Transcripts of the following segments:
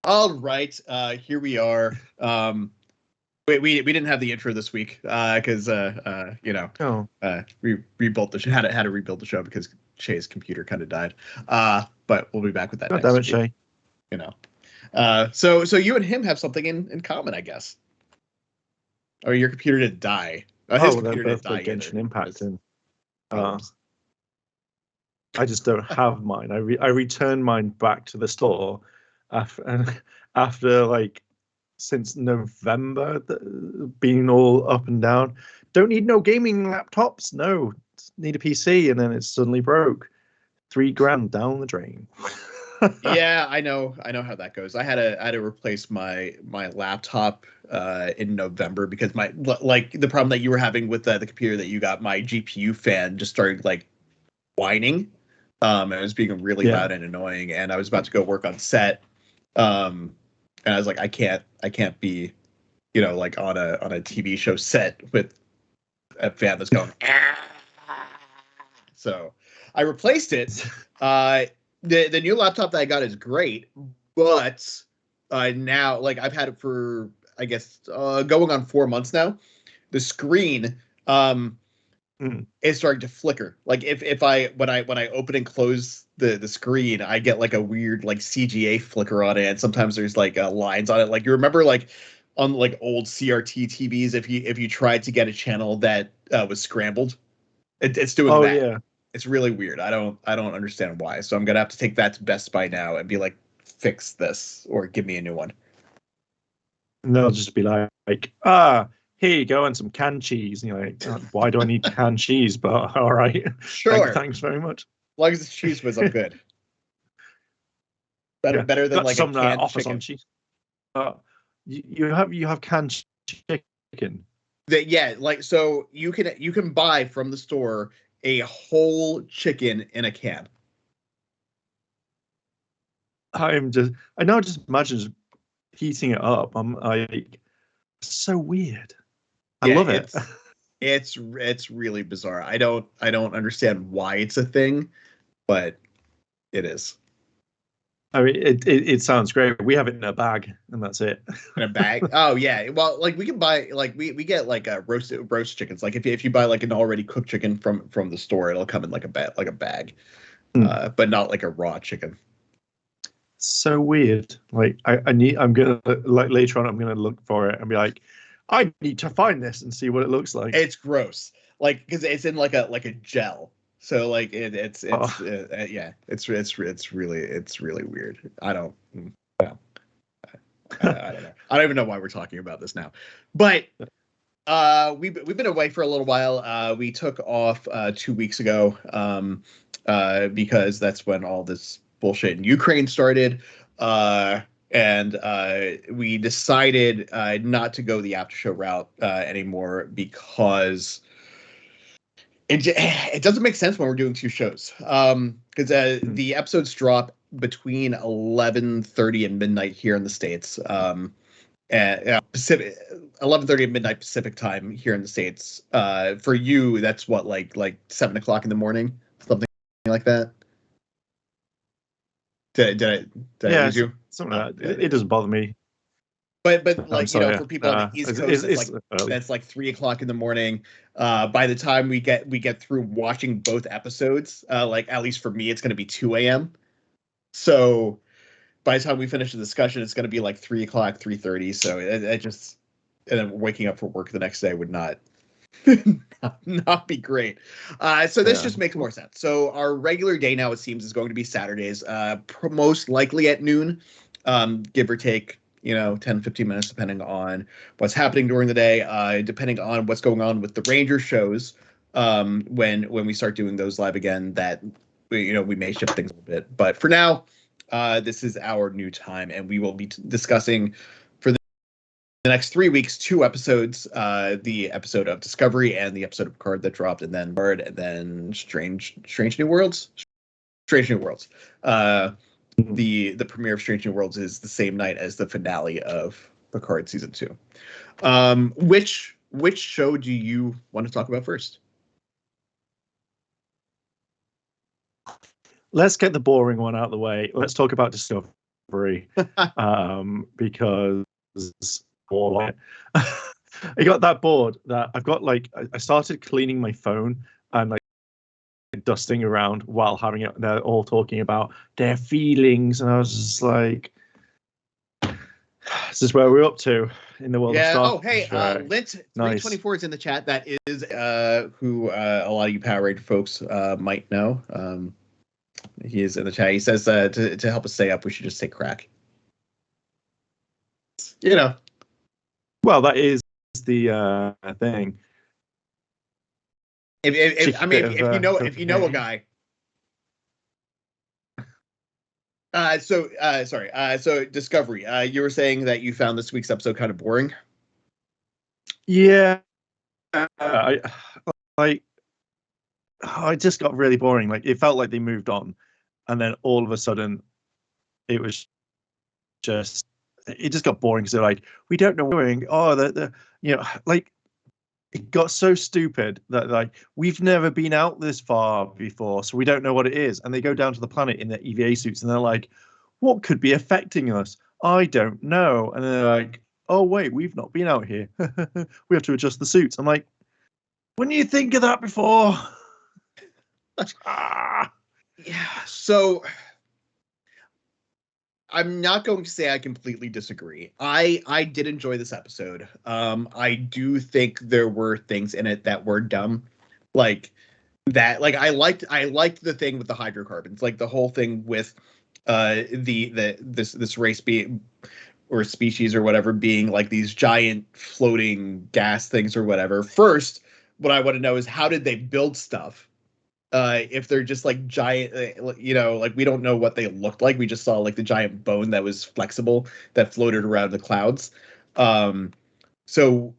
All right, here we are. We didn't have the intro this week because we rebuilt the show, had to rebuild the show because Shay's computer kind of died. But we'll be back with that next damn it, week. Shay. You know, so you and him have something in common, I guess. Or your computer didn't die. His computer didn't die either. Genshin Impact, and I just don't have mine. I returned mine back to the store after like since November, being all up and down. Don't need no gaming laptops. No, need a PC, and then it suddenly broke. $3,000 down the drain. Yeah, I know how that goes. I had to replace my laptop in November because the problem that you were having with the computer that you got, my GPU fan just started like whining. And it was being really loud and annoying, and I was about to go work on set. And I was like, I can't be, like on a TV show set with a fan that's going. So I replaced it. The new laptop that I got is great, but now, like, I've had it for, I guess, going on 4 months now. The screen is starting to flicker. Like when I open and close the screen, I get like a weird like CGA flicker on it, and sometimes there's like lines on it. Like, you remember like on like old CRT TVs, if you tried to get a channel that was scrambled, it's doing that. Yeah. It's really weird. I don't understand why. So I'm gonna have to take that to Best Buy now and be like, fix this or give me a new one. And they'll just be like, here you go, and some canned cheese. And you're like, why do I need canned cheese? But all right, sure. Thanks very much. As long as the cheese was, I'm good. Better than like some a canned offers chicken. On cheese. You have canned chicken. Like, so you can buy from the store a whole chicken in a can. I now just imagine heating it up. I'm like, so weird. I love it. It's really bizarre. I don't understand why it's a thing, but it is. I mean, it sounds great. We have it in a bag, and that's it. In a bag? Oh yeah. Well, like we can buy we get like roast chickens. Like if you buy like an already cooked chicken from the store, it'll come in like a bag, but not like a raw chicken. So weird. Like I'm gonna like later on. I'm gonna look for it and be like, I need to find this and see what it looks like. It's gross. Like, because it's in like a gel. So like it's really weird. I don't know. I don't even know why we're talking about this now. But we've been away for a little while. We took off 2 weeks ago because that's when all this bullshit in Ukraine started. And we decided not to go the after show route anymore because it doesn't make sense when we're doing 2 shows. Because the episodes drop between 11:30 and midnight here in the States. At Pacific 11:30 at midnight Pacific time here in the States. For you, that's what, like 7 o'clock in the morning, something like that. Did I lose you? Something like that. It doesn't bother me. But like, for people on the East Coast, that's like 3 o'clock in the morning. By the time we get through watching both episodes, like at least for me, it's going to be 2 a.m. So by the time we finish the discussion, it's going to be like 3 o'clock, 3:30. So it just, and then waking up for work the next day would not not be great. So this just makes more sense. So our regular day now, it seems, is going to be Saturdays, most likely at noon, give or take, 10, 15 minutes, depending on what's happening during the day, depending on what's going on with the Ranger shows. When we start doing those live again, that we may shift things a little bit. But for now, this is our new time, and we will be discussing for the next 3 weeks 2 episodes: the episode of Discovery and the episode of Picard that dropped, and then Strange New Worlds. Strange New Worlds. The premiere of Strange New Worlds is the same night as the finale of Picard season 2. Which show do you want to talk about first? let's get the boring one out of the way. Let's talk about Discovery, because I got that bored that I've got I started cleaning my phone and dusting around while having it. They're all talking about their feelings, and I was just like, "This is where we're up to in the world of Star Oh, hey, Lint324 is in the chat. That is who a lot of you Power Ranger folks might know. He is in the chat. He says to help us stay up, we should just take crack. Well, that is the thing. If you know a guy. So Discovery. You were saying that you found this week's episode kind of boring. Yeah, I just got really boring. It felt like they moved on, and then all of a sudden, it just got boring because they're like, we don't know what we're doing. Oh, it got so stupid that we've never been out this far before, so we don't know what it is. And they go down to the planet in their EVA suits, and they're like, what could be affecting us? I don't know. And they're like, oh wait, we've not been out here. We have to adjust the suits. I'm like, wouldn't you think of that before? Yeah. So I'm not going to say I completely disagree. I did enjoy this episode. I do think there were things in it that were dumb, like that. I liked the thing with the hydrocarbons, like the whole thing with this race being, or species or whatever, being like these giant floating gas things or whatever. First, what I want to know is, how did they build stuff? If they're just giant, we don't know what they looked like. We just saw the giant bone that was flexible that floated around the clouds. So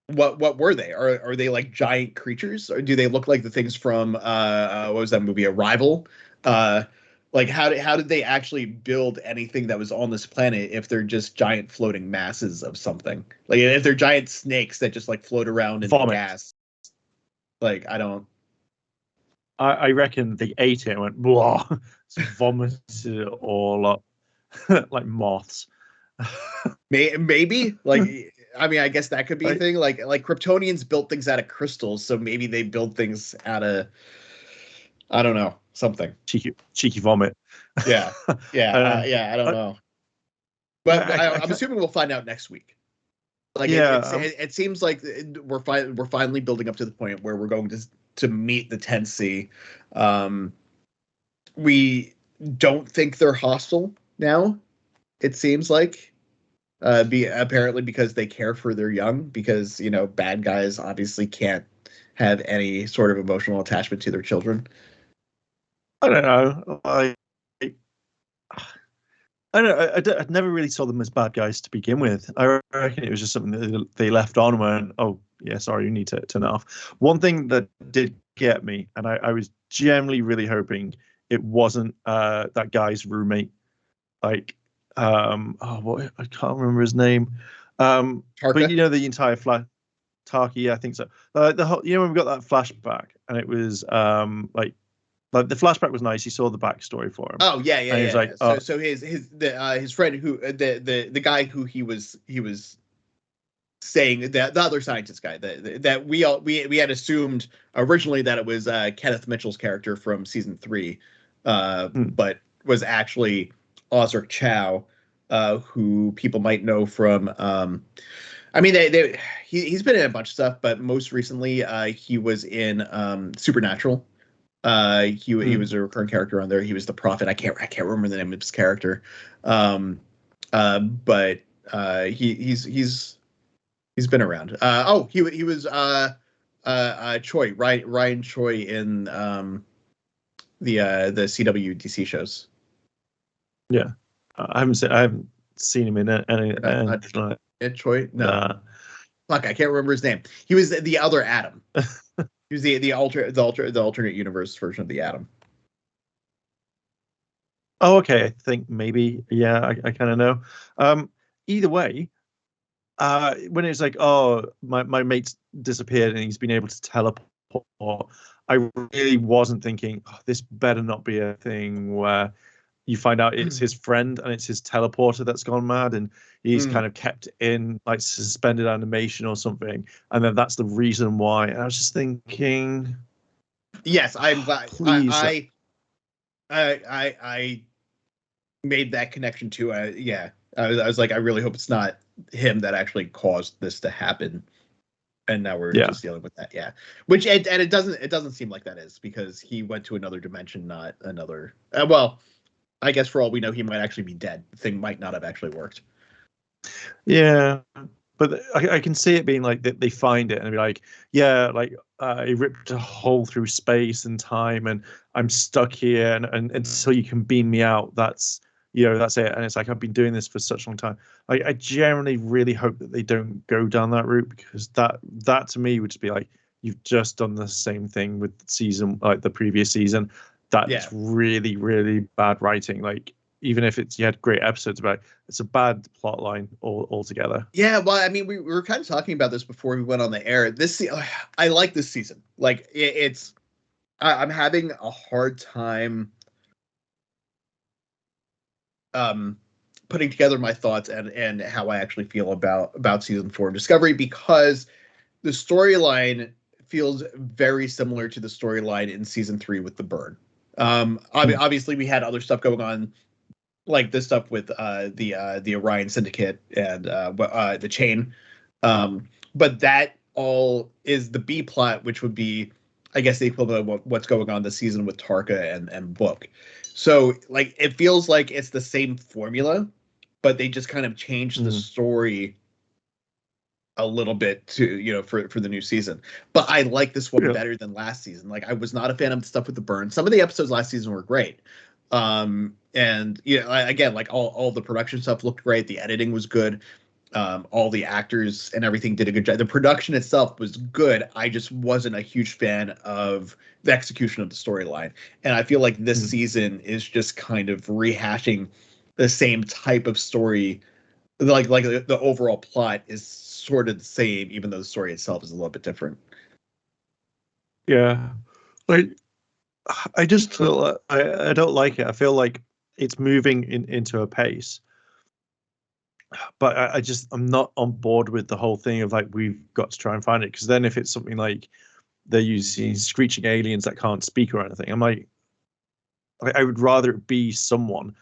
what were they? Are they giant creatures, or do they look like the things from what was that movie, Arrival? How did they actually build anything that was on this planet if they're just giant floating masses of something? If they're giant snakes that just float around in the gas? I don't. I reckon they ate it and went, blah, vomited it all up like moths. Maybe I guess that could be a thing. Like Kryptonians built things out of crystals, so maybe they build things out of, I don't know, something. Cheeky vomit. Yeah. I don't know, but I'm assuming we'll find out next week. It seems like we're finally building up to the point where we're going to meet the 10C. We don't think they're hostile now. It seems like, apparently because they care for their young, because bad guys obviously can't have any sort of emotional attachment to their children. I don't know. I never really saw them as bad guys to begin with. I reckon it was just something that they left on when, oh yeah, sorry, you need to turn it off. One thing that did get me, and I was generally really hoping it wasn't that guy's roommate, I can't remember his name. But the entire Tarky, I think so. The whole, when we got that flashback, and it was the flashback was nice. You saw the backstory for him. Oh yeah. And he was like, so his friend, who the guy who he was saying, the other scientist guy that we had assumed originally that it was Kenneth Mitchell's character from season 3, but was actually Ozric Chow, who people might know from. He's been in a bunch of stuff, but most recently he was in Supernatural. He was a recurring character on there. He was the prophet. I can't remember the name of his character. But he's been around. He was Choi, Ryan Choi in the CW DC shows. Yeah, I haven't seen him in any. Choi? No. Fuck, I can't remember his name. He was the other Adam. He was the alternate universe version of the Atom. Oh, okay. I think maybe. Yeah, I kind of know. Either way, when it's like, oh, my mate's disappeared and he's been able to teleport, I really wasn't thinking, oh, this better not be a thing where you find out it's his friend and it's his teleporter that's gone mad and he's kind of kept in like suspended animation or something, and then that's the reason why. And I was just thinking, yes, I'm glad. Please, I made that connection too. Yeah, I was like, I really hope it's not him that actually caused this to happen, and now we're just dealing with that. Yeah, which and it doesn't seem like that is, because he went to another dimension, not another. Well, I guess for all we know, he might actually be dead. The thing might not have actually worked. Yeah, but I can see it being like they find it and be like, yeah, like it ripped a hole through space and time, and I'm stuck here, and until you can beam me out, that's that's it. And it's like, I've been doing this for such a long time. I generally really hope that they don't go down that route, because that to me would just be like, you've just done the same thing with season, like the previous season. That's really, really bad writing. Like, even if you had great episodes about it, it's a bad plot line altogether. Yeah, well, I mean, we were kind of talking about this before we went on the air. I like this season. Like, I'm having a hard time putting together my thoughts and how I actually feel about season 4 of Discovery, because the storyline feels very similar to the storyline in season 3 with the Burn. Obviously, we had other stuff going on, like this stuff with the Orion Syndicate and the Chain, but that all is the B plot, which would be, I guess, the equivalent of what's going on this season with Tarka and Book. So, like, it feels like it's the same formula, but they just kind of changed the story a little bit to, for the new season. But I like this one better than last season. Like, I was not a fan of the stuff with the Burn. Some of the episodes last season were great. And again, like all the production stuff looked great. The editing was good. All the actors and everything did a good job. The production itself was good. I just wasn't a huge fan of the execution of the storyline. And I feel like this season is just kind of rehashing the same type of story. Like the overall plot is sort of the same, even though the story itself is a little bit different. Yeah, like, I just feel I don't like it. I feel like it's moving into a pace, but I'm not on board with the whole thing of like, we've got to try and find it, because then if it's something like they're using screeching aliens that can't speak or anything, I'm like, I would rather it be someone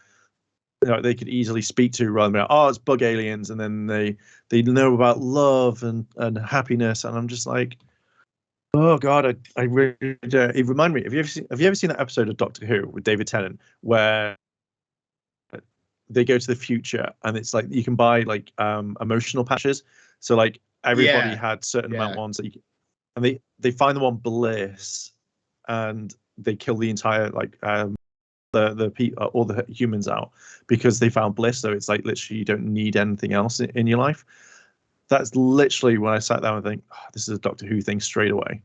they could easily speak to, rather than it's bug aliens, and then they know about love and happiness, and I'm just like, oh God, I really it reminded me. Have you ever seen that episode of Doctor Who with David Tennant where they go to the future and it's like you can buy like emotional patches? So like everybody had certain amount ones that and they find them on Bliss, and they kill the entire like all the humans out because they found Bliss. So it's like literally you don't need anything else in your life. That's literally when I sat down and think, this is a Doctor Who thing straight away.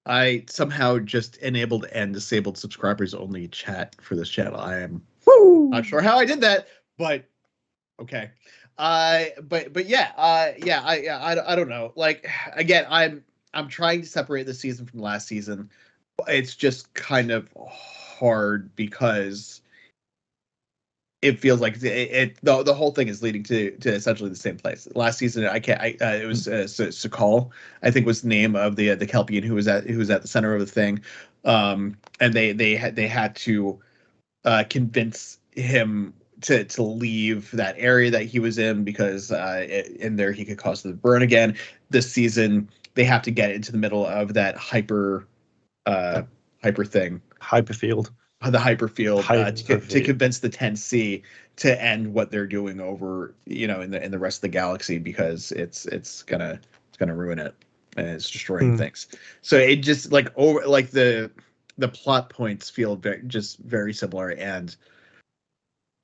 I somehow just enabled and disabled subscribers only chat for this channel. I am not sure how I did that, but okay. But yeah, I don't know. Like, again, I'm trying to separate this season from last season. It's just kind of hard because it feels like the whole thing is leading to essentially the same place. Last season, it was Sakal, I think, was the name of the Kelpian who was at the center of the thing, and they had to convince him to leave that area that he was in, because in there he could cause the burn again. This season, they have to get into the middle of that hyper thing, hyperfield. The hyperfield, to convince the 10C to end what they're doing over, in the rest of the galaxy, because it's gonna ruin it, and it's destroying things. So it just the plot points feel very similar, and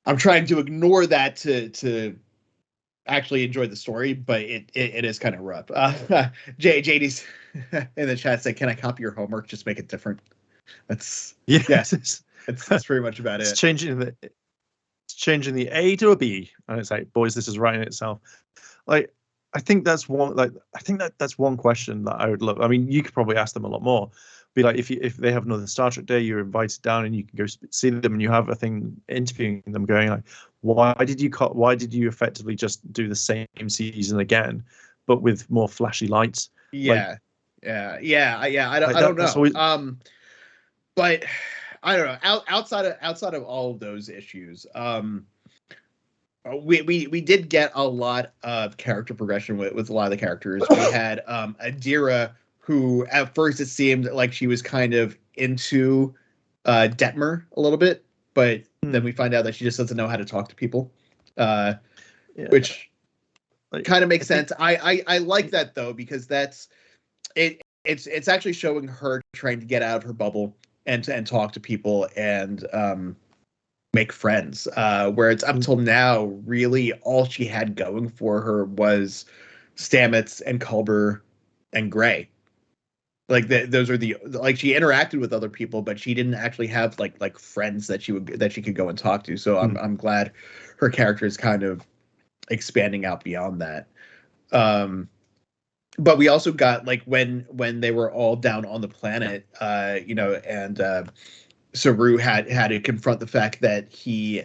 I'm trying to ignore that to actually enjoy the story, but it is kind of rough. JD's in the chat said, "Can I copy your homework? Just make it different." That's That's pretty much about it. It's changing the A to a B, and it's like, boys, this is writing itself. Like, I think that's one that's one question that I would love. I mean, you could probably ask them a lot more. Be like, if they have another Star Trek day, you're invited down and you can go see them, and you have a thing interviewing them, going like, why did you effectively just do the same season again, but with more flashy lights? Yeah, I don't know. Always... but I don't know. Outside of all of those issues, we did get a lot of character progression with a lot of the characters. We had Adira, who at first it seemed like she was kind of into Detmer a little bit, but then we find out that she just doesn't know how to talk to people, which kind of makes sense. I like that though, because that's it. It's actually showing her trying to get out of her bubble and talk to people and make friends. Where it's up till now, really all she had going for her was Stamets and Culber and Gray. Like those are she interacted with other people, but she didn't actually have like friends that she could go and talk to. So I'm glad her character is kind of expanding out beyond that. But we also got like when they were all down on the planet, and Saru had to confront the fact that he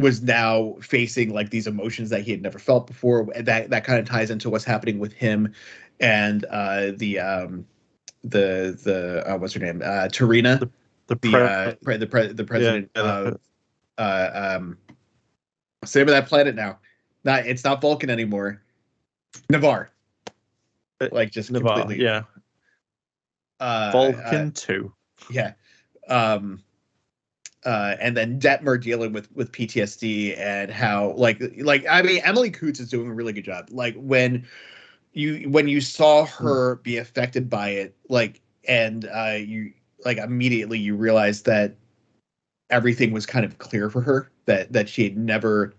was now facing like these emotions that he had never felt before. That kind of ties into what's happening with him and the what's her name, Tarina, the president of same of that planet now. It's not Vulcan anymore. Navarre. Like just Navarre, completely. Yeah. Vulcan 2. Yeah. And then Detmer dealing with PTSD and how like I mean Emily Coots is doing a really good job. Like when you saw her be affected by it, like, and you like immediately you realized that everything was kind of clear for her, that she had never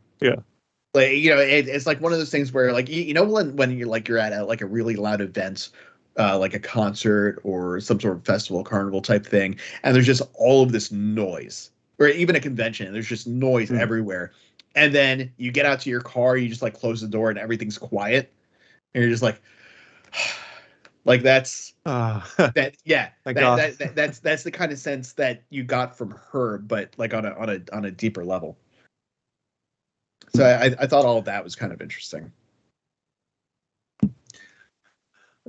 like, it's like one of those things where like when you're like you're at like a really loud event, like a concert or some sort of festival, carnival type thing, and there's just all of this noise, or even a convention, and there's just noise everywhere, and then you get out to your car, you just like close the door and everything's quiet, and you're just like like that's that's the kind of sense that you got from her, but like on a deeper level. So I thought all of that was kind of interesting.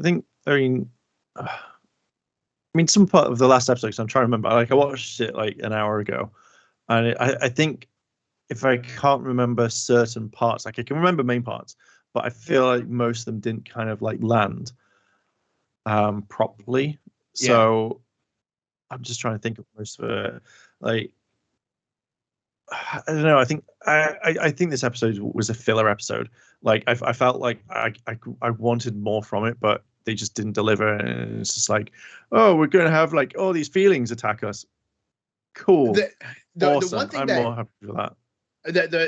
I mean, some part of the last episode, so I'm trying to remember. Like, I watched it like an hour ago, and I think if I can't remember certain parts, like I can remember main parts, but I feel like most of them didn't kind of like land properly. So I'm just trying to think of most of it. Like, I don't know. I think this episode was a filler episode. Like I felt like I wanted more from it, but they just didn't deliver. And it's just like, oh, we're gonna have like all these feelings attack us. Cool. Awesome. The one thing I'm more happy with that.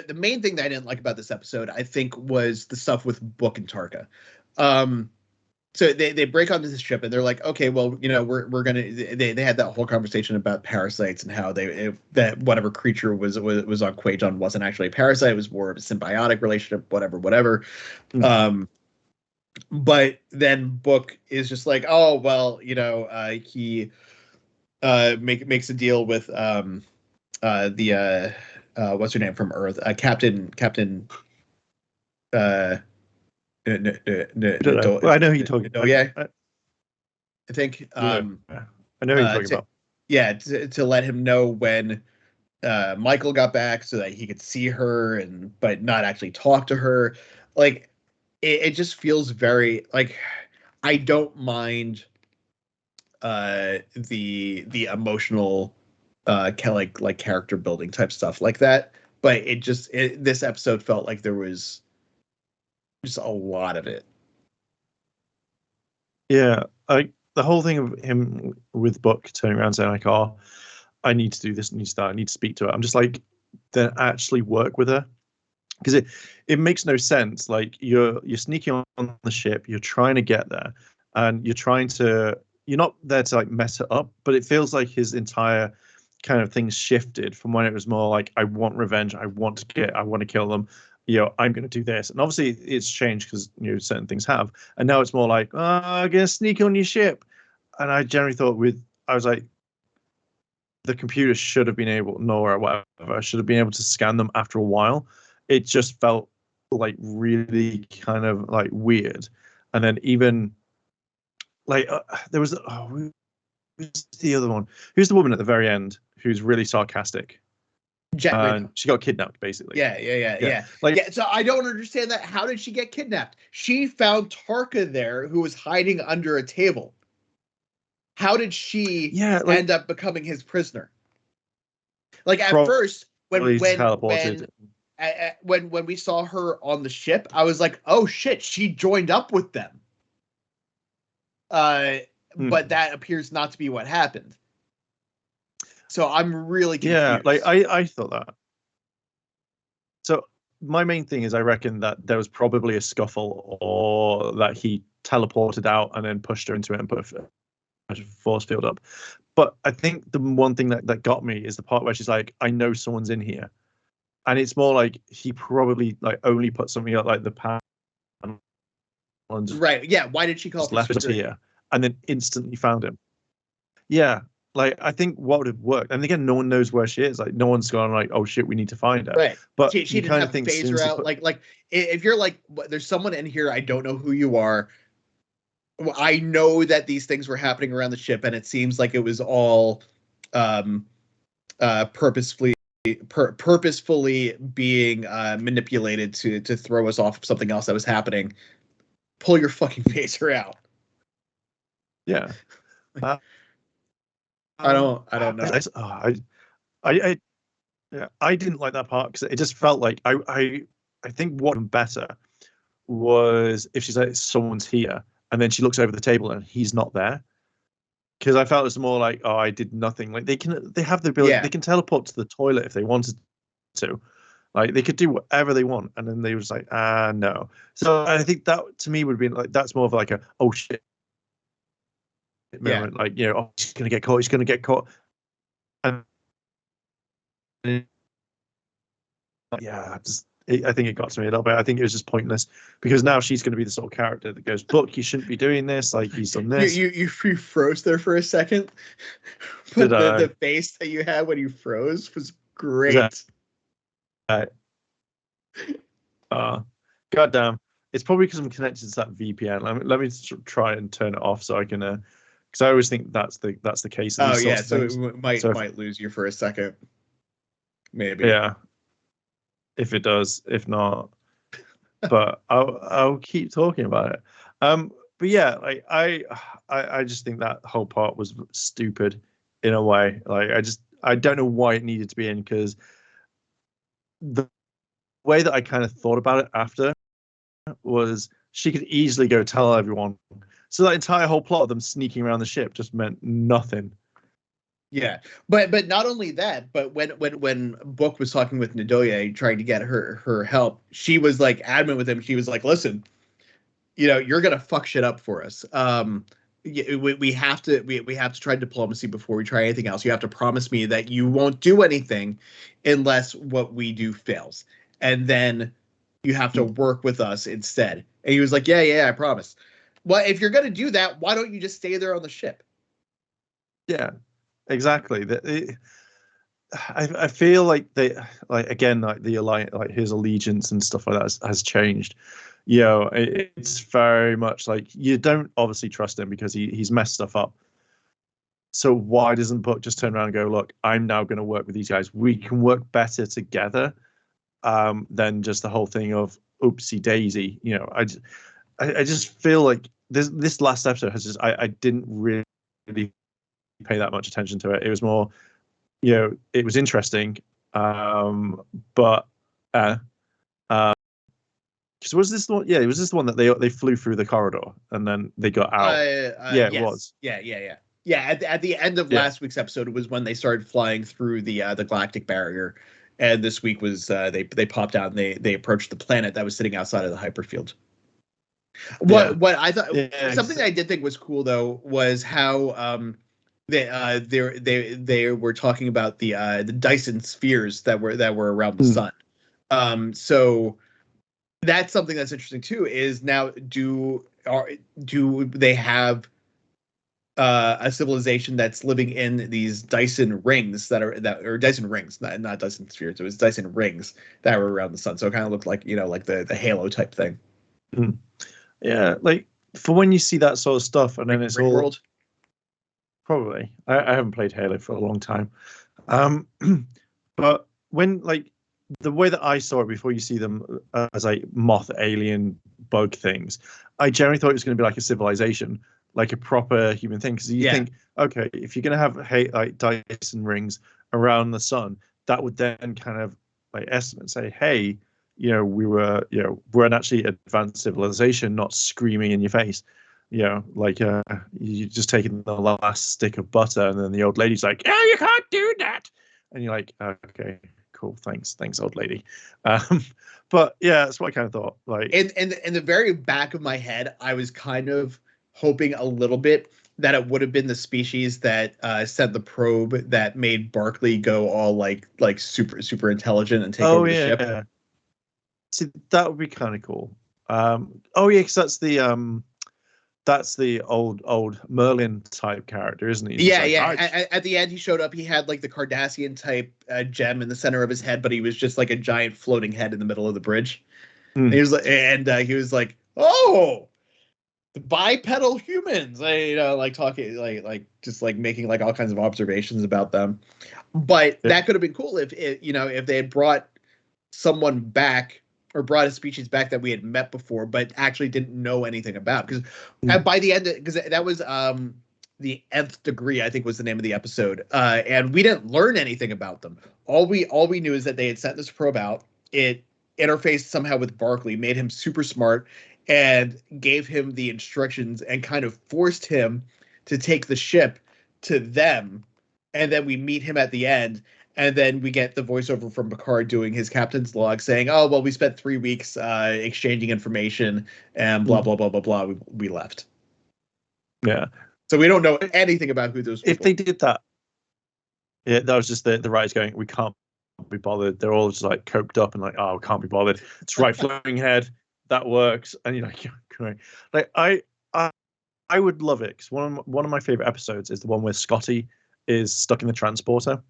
The main thing that I didn't like about this episode, I think, was the stuff with Book and Tarka. So they break onto this ship and they're like, okay, well, we're gonna. They had that whole conversation about parasites and how that whatever creature was on Quajon wasn't actually a parasite; it was more of a symbiotic relationship, whatever. But then Book is just like, oh well, he makes a deal with the what's her name from Earth, Captain. I know who you're talking about. Yeah, I think. I know who you're talking about. Yeah, to let him know when Michael got back, so that he could see her but not actually talk to her. Like, it just feels very like I don't mind the emotional like character building type stuff like that, but this episode felt like there was just a lot of it. Yeah, the whole thing of him with Book turning around saying like, "Oh, I need to do this, I need to speak to her." I'm just like, then actually work with her, because it makes no sense. Like you're sneaking on the ship, you're trying to get there, and you're not there to like mess it up. But it feels like his entire kind of things shifted from when it was more like, I want revenge, I want to kill them, I'm going to do this. And obviously it's changed because, certain things have. And now it's more like, I'm going to sneak on your ship. And I generally thought I was like, the computer should have been able, or whatever, should have been able to scan them after a while. It just felt like really kind of like weird. And then even like there was, who's the other one? Who's the woman at the very end who's really sarcastic? She got kidnapped, basically. Yeah. So I don't understand that. How did she get kidnapped? She found Tarka there, who was hiding under a table. How did she end up becoming his prisoner? Like at first, when we saw her on the ship, I was like, "Oh shit, she joined up with them." But that appears not to be what happened. So I'm really confused. Yeah, like I thought that. So my main thing is I reckon that there was probably a scuffle, or that he teleported out and then pushed her into it and put a force field up. But I think the one thing that got me is the part where she's like, I know someone's in here. And it's more like he probably like only put something up like the panel. Right. Yeah. Why did she call left it here and then instantly found him? Yeah. Like, I think what would have worked, and again, no one knows where she is. Like, no one's gone like, "Oh shit, we need to find her." Right. But she didn't have to phase her out. Like, if you're like, there's someone in here, I don't know who you are. I know that these things were happening around the ship, and it seems like it was all purposefully being manipulated to throw us off of something else that was happening. Pull your fucking phaser out. Yeah. I don't know. I didn't like that part because it just felt like I think what better was if she's like, someone's here, and then she looks over the table and he's not there. Because I felt it was more like, I did nothing. Like they have the ability, they can teleport to the toilet if they wanted to. Like they could do whatever they want, and then they was like, no. So I think that to me would be like, that's more of like a oh shit moment. Like, he's gonna get caught. And I think it got to me a little bit. I think it was just pointless because now she's going to be the sort of character that goes, "Look, you shouldn't be doing this. Like he's done this." You froze there for a second, but the face that you had when you froze was great. Goddamn! It's probably because I'm connected to that VPN. Let me try and turn it off so I can. Because I always think that's the case. So it might lose you for a second. Maybe. Yeah. If it does, if not, but I'll keep talking about it. But yeah, like I just think that whole part was stupid in a way. Like I don't know why it needed to be in, because the way that I kind of thought about it after was she could easily go tell everyone. So that entire whole plot of them sneaking around the ship just meant nothing. Yeah, but not only that, but when Book was talking with Ndoye trying to get her help, she was like adamant with him. She was like, "Listen, you're gonna fuck shit up for us. We have to try diplomacy before we try anything else. You have to promise me that you won't do anything unless what we do fails, and then you have to work with us instead." And he was like, "Yeah, I promise." Well, if you're gonna do that, why don't you just stay there on the ship? Yeah. Exactly. I feel like they again like the alliance, like his allegiance and stuff like that has changed. It's very much like you don't obviously trust him because he's messed stuff up. So why doesn't Book just turn around and go, "Look, I'm now going to work with these guys. We can work better together than just the whole thing of oopsie daisy." I just feel like this last episode has just I didn't really pay that much attention to it. It was more, it was interesting, but because was this the one? Yeah, it was this the one that they flew through the corridor and then they got out. It was. Yeah. At the end of last week's episode was when they started flying through the galactic barrier, and this week was they popped out and they approached the planet that was sitting outside of the hyperfield. What I thought something I did think was cool though was how they were talking about the Dyson spheres that were around the sun. So that's something that's interesting too. Is now do they have a civilization that's living in these Dyson rings or Dyson rings, not Dyson spheres. It was Dyson rings that were around the sun. So it kind of looked like, like the Halo type thing. Yeah, like for when you see that sort of stuff, and then it's all world. Probably. I haven't played Halo for a long time, but when like the way that I saw it before, you see them as like moth, alien, bug things. I generally thought it was going to be like a civilization, like a proper human thing. Because you think, okay, if you're going to have like Dyson rings around the sun, that would then kind of like estimate say, hey, we're an actually advanced civilization, not screaming in your face. Like you just taking the last stick of butter, and then the old lady's like, "Oh, you can't do that," and you're like, "Okay, cool, thanks, old lady." But yeah, that's what I kind of thought. Like, in the very back of my head, I was kind of hoping a little bit that it would have been the species that sent the probe that made Barclay go all like super intelligent and take over the ship. Yeah. See, that would be kind of cool. Oh yeah, because that's the old Merlin type character, isn't he? He's at the end, he showed up. He had like the Cardassian type gem in the center of his head, but he was just like a giant floating head in the middle of the bridge. And he was like, "Oh, the bipedal humans!" Like talking, like just like making like all kinds of observations about them. But that could have been cool if they had brought someone back, or brought a species back that we had met before, but actually didn't know anything about. Because by the end, because that was the Nth Degree, I think was the name of the episode, and we didn't learn anything about them. All we knew is that they had sent this probe out. It interfaced somehow with Barclay, made him super smart, and gave him the instructions and kind of forced him to take the ship to them. And then we meet him at the end. And then we get the voiceover from Picard doing his captain's log saying, "Oh, well, we spent 3 weeks exchanging information and blah, blah, blah, blah, blah. We left." Yeah. So we don't know anything about who those people are. If they did that, yeah, that was just the writers going, "We can't be bothered." They're all just like coked up and like, "Oh, we can't be bothered." It's right flowing head. That works. And you're like, great. Like I would love it, because one of my favorite episodes is the one where Scotty is stuck in the transporter.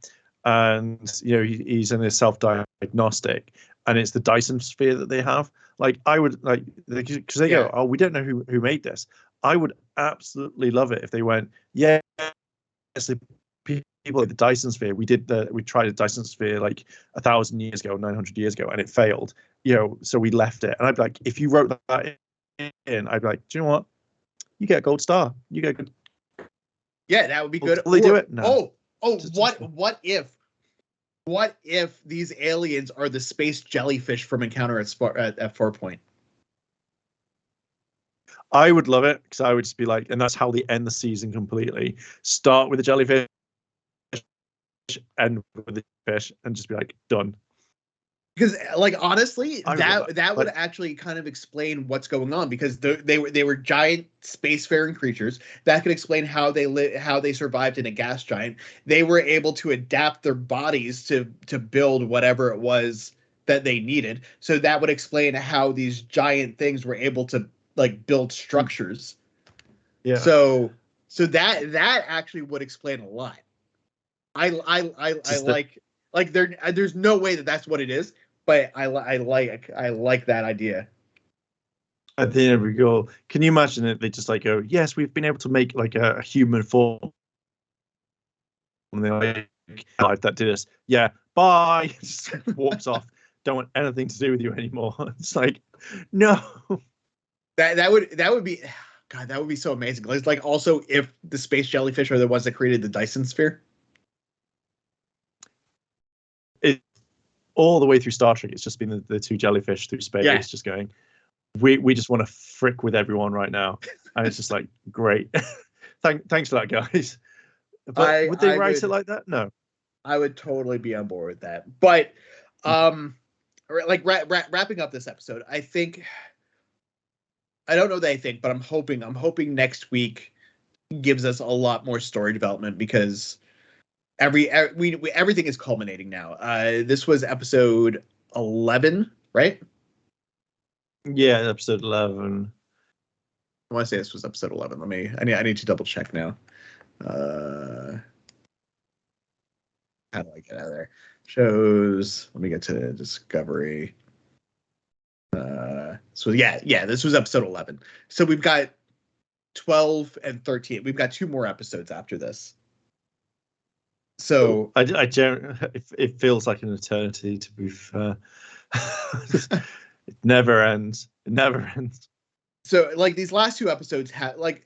And he's in his self-diagnostic, and it's the Dyson sphere that they have. Like, I would like, because they go, "Oh, we don't know who made this." I would absolutely love it if they went, "Yeah, it's the people at the Dyson sphere. We tried a Dyson sphere like 1,000 years ago, 900 years ago, and it failed. So we left it." And I'd be like, if you wrote that in, I'd be like, "Do you know what? You get a gold star. You get a good." Yeah, that would be good. Will they do it? No. What if these aliens are the space jellyfish from Encounter at Farpoint? I would love it, because I would just be like, and that's how they end the season completely. Start with the jellyfish, end with the fish, and just be like, done. Because, like, honestly, that would actually kind of explain what's going on, because they were giant spacefaring creatures. That could explain how they survived in a gas giant. They were able to adapt their bodies to build whatever it was that they needed. So that would explain how these giant things were able to like build structures. Yeah. So that actually would explain a lot. I like there's no way that's what it is. But I like that idea. I think we go. Can you imagine it? They just like go, "Yes, we've been able to make like a human form." And they're like, "That did us." Yeah, bye. Just walks off. Don't want anything to do with you anymore. It's like, no. That would be, God, that would be so amazing. It's like, also, if the space jellyfish are the ones that created the Dyson sphere. All the way through Star Trek, it's just been the two jellyfish through space, just going, we just want to frick with everyone right now. And it's just like, great. Thanks for that, guys. But would they write it like that? No. I would totally be on board with that. But like wrapping up this episode, I don't know that I think, but I'm hoping next week gives us a lot more story development, because everything is culminating now. This was episode 11, right? Yeah, episode 11. I want to say this was episode 11. I need to double check now. How do I get out of there? Shows. Let me get to Discovery. So yeah, this was episode 11. So we've got 12 and 13. We've got 2 more episodes after this. So it feels like an eternity, to be fair. It never ends. It never ends. So like these last 2 episodes have like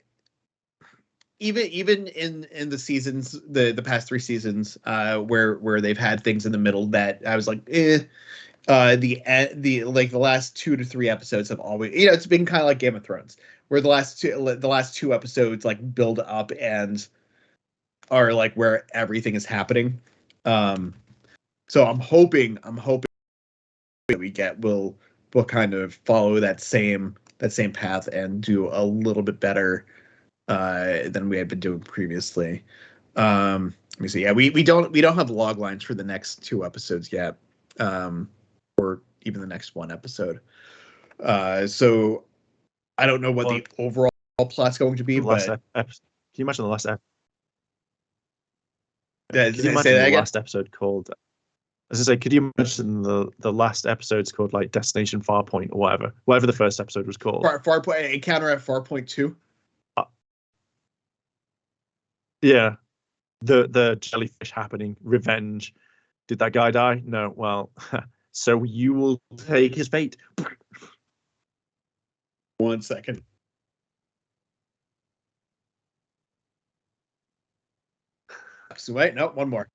even in the seasons, the past 3 seasons, where they've had things in the middle that I was like, the last 2 to 3 episodes have always, it's been kind of like Game of Thrones, where the last 2 episodes like build up and are like where everything is happening. So I'm hoping that we'll kind of follow that same path and do a little bit better than we had been doing previously. Let me see. Yeah, we don't have log lines for the next 2 episodes yet, or even the next 1 episode. So I don't know what the overall plot's going to be. Can you imagine the last episode? Can you imagine the last episode called? As I say, could you imagine the last episode's called like Destination Farpoint or whatever the first episode was called? Farpoint Encounter at Farpoint 2. Yeah, the jellyfish happening, revenge. Did that guy die? No. Well, so you will take his fate. 1 second. So wait, no, 1 more.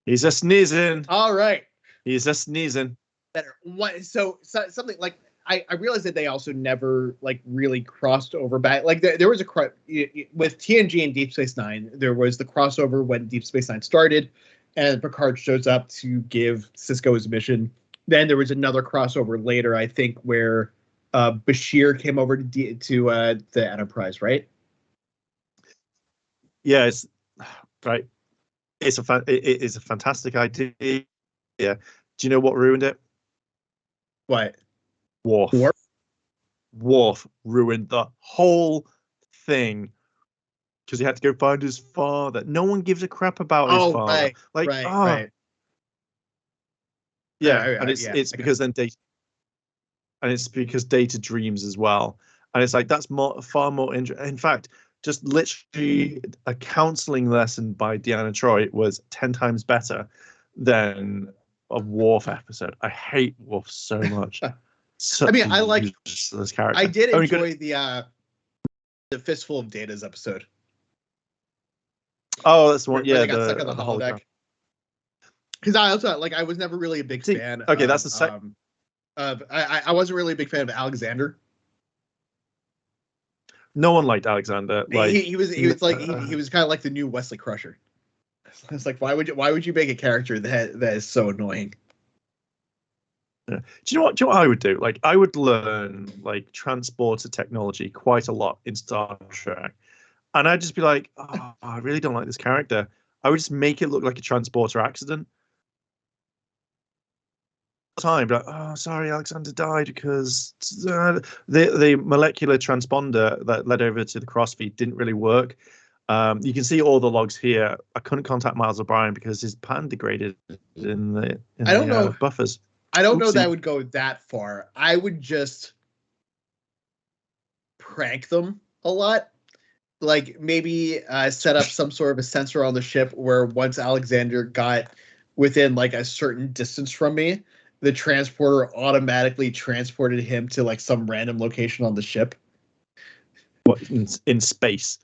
He's a sneezing. All right. He's a sneezing. Better. What? So something like I realized that they also never like really crossed over back. Like there was with TNG and Deep Space Nine. There was the crossover when Deep Space Nine started, and Picard shows up to give Sisko his mission. Then there was another crossover later, I think, where Bashir came over to the Enterprise, right? Yeah, it's right. It is a fantastic idea. Yeah. Do you know what ruined it? What? Worf. Worf ruined the whole thing because he had to go find his father. No one gives a crap about his father. Right. Yeah, and it's because then Data, and it's because Data dreams as well, and it's like that's far more interesting. In fact, just literally a counseling lesson by Deanna Troi was 10 times better than a Worf episode. I hate Worf so much. I like this character. I did enjoy the Fistful of Data's episode. Oh, that's one. Yeah, they got stuck on the holodeck. Because I was never really a big fan. Okay, that's the second. I wasn't really a big fan of Alexander. No one liked Alexander. Like he was kind of like the new Wesley Crusher. It's like why would you make a character that is so annoying? Yeah. Do you know what I would do? Like I would learn like transporter technology quite a lot in Star Trek, and I'd just be like, oh, I really don't like this character. I would just make it look like a transporter accident. Time, but oh, sorry, Alexander died because the molecular transponder that led over to the crossfeed didn't really work. You can see all the logs here. I couldn't contact Miles O'Brien because his pan degraded in the buffers. I don't know that I would go that far. I would just prank them a lot. Like maybe set up some sort of a sensor on the ship where once Alexander got within like a certain distance from me, the transporter automatically transported him to like some random location on the ship. What, in space?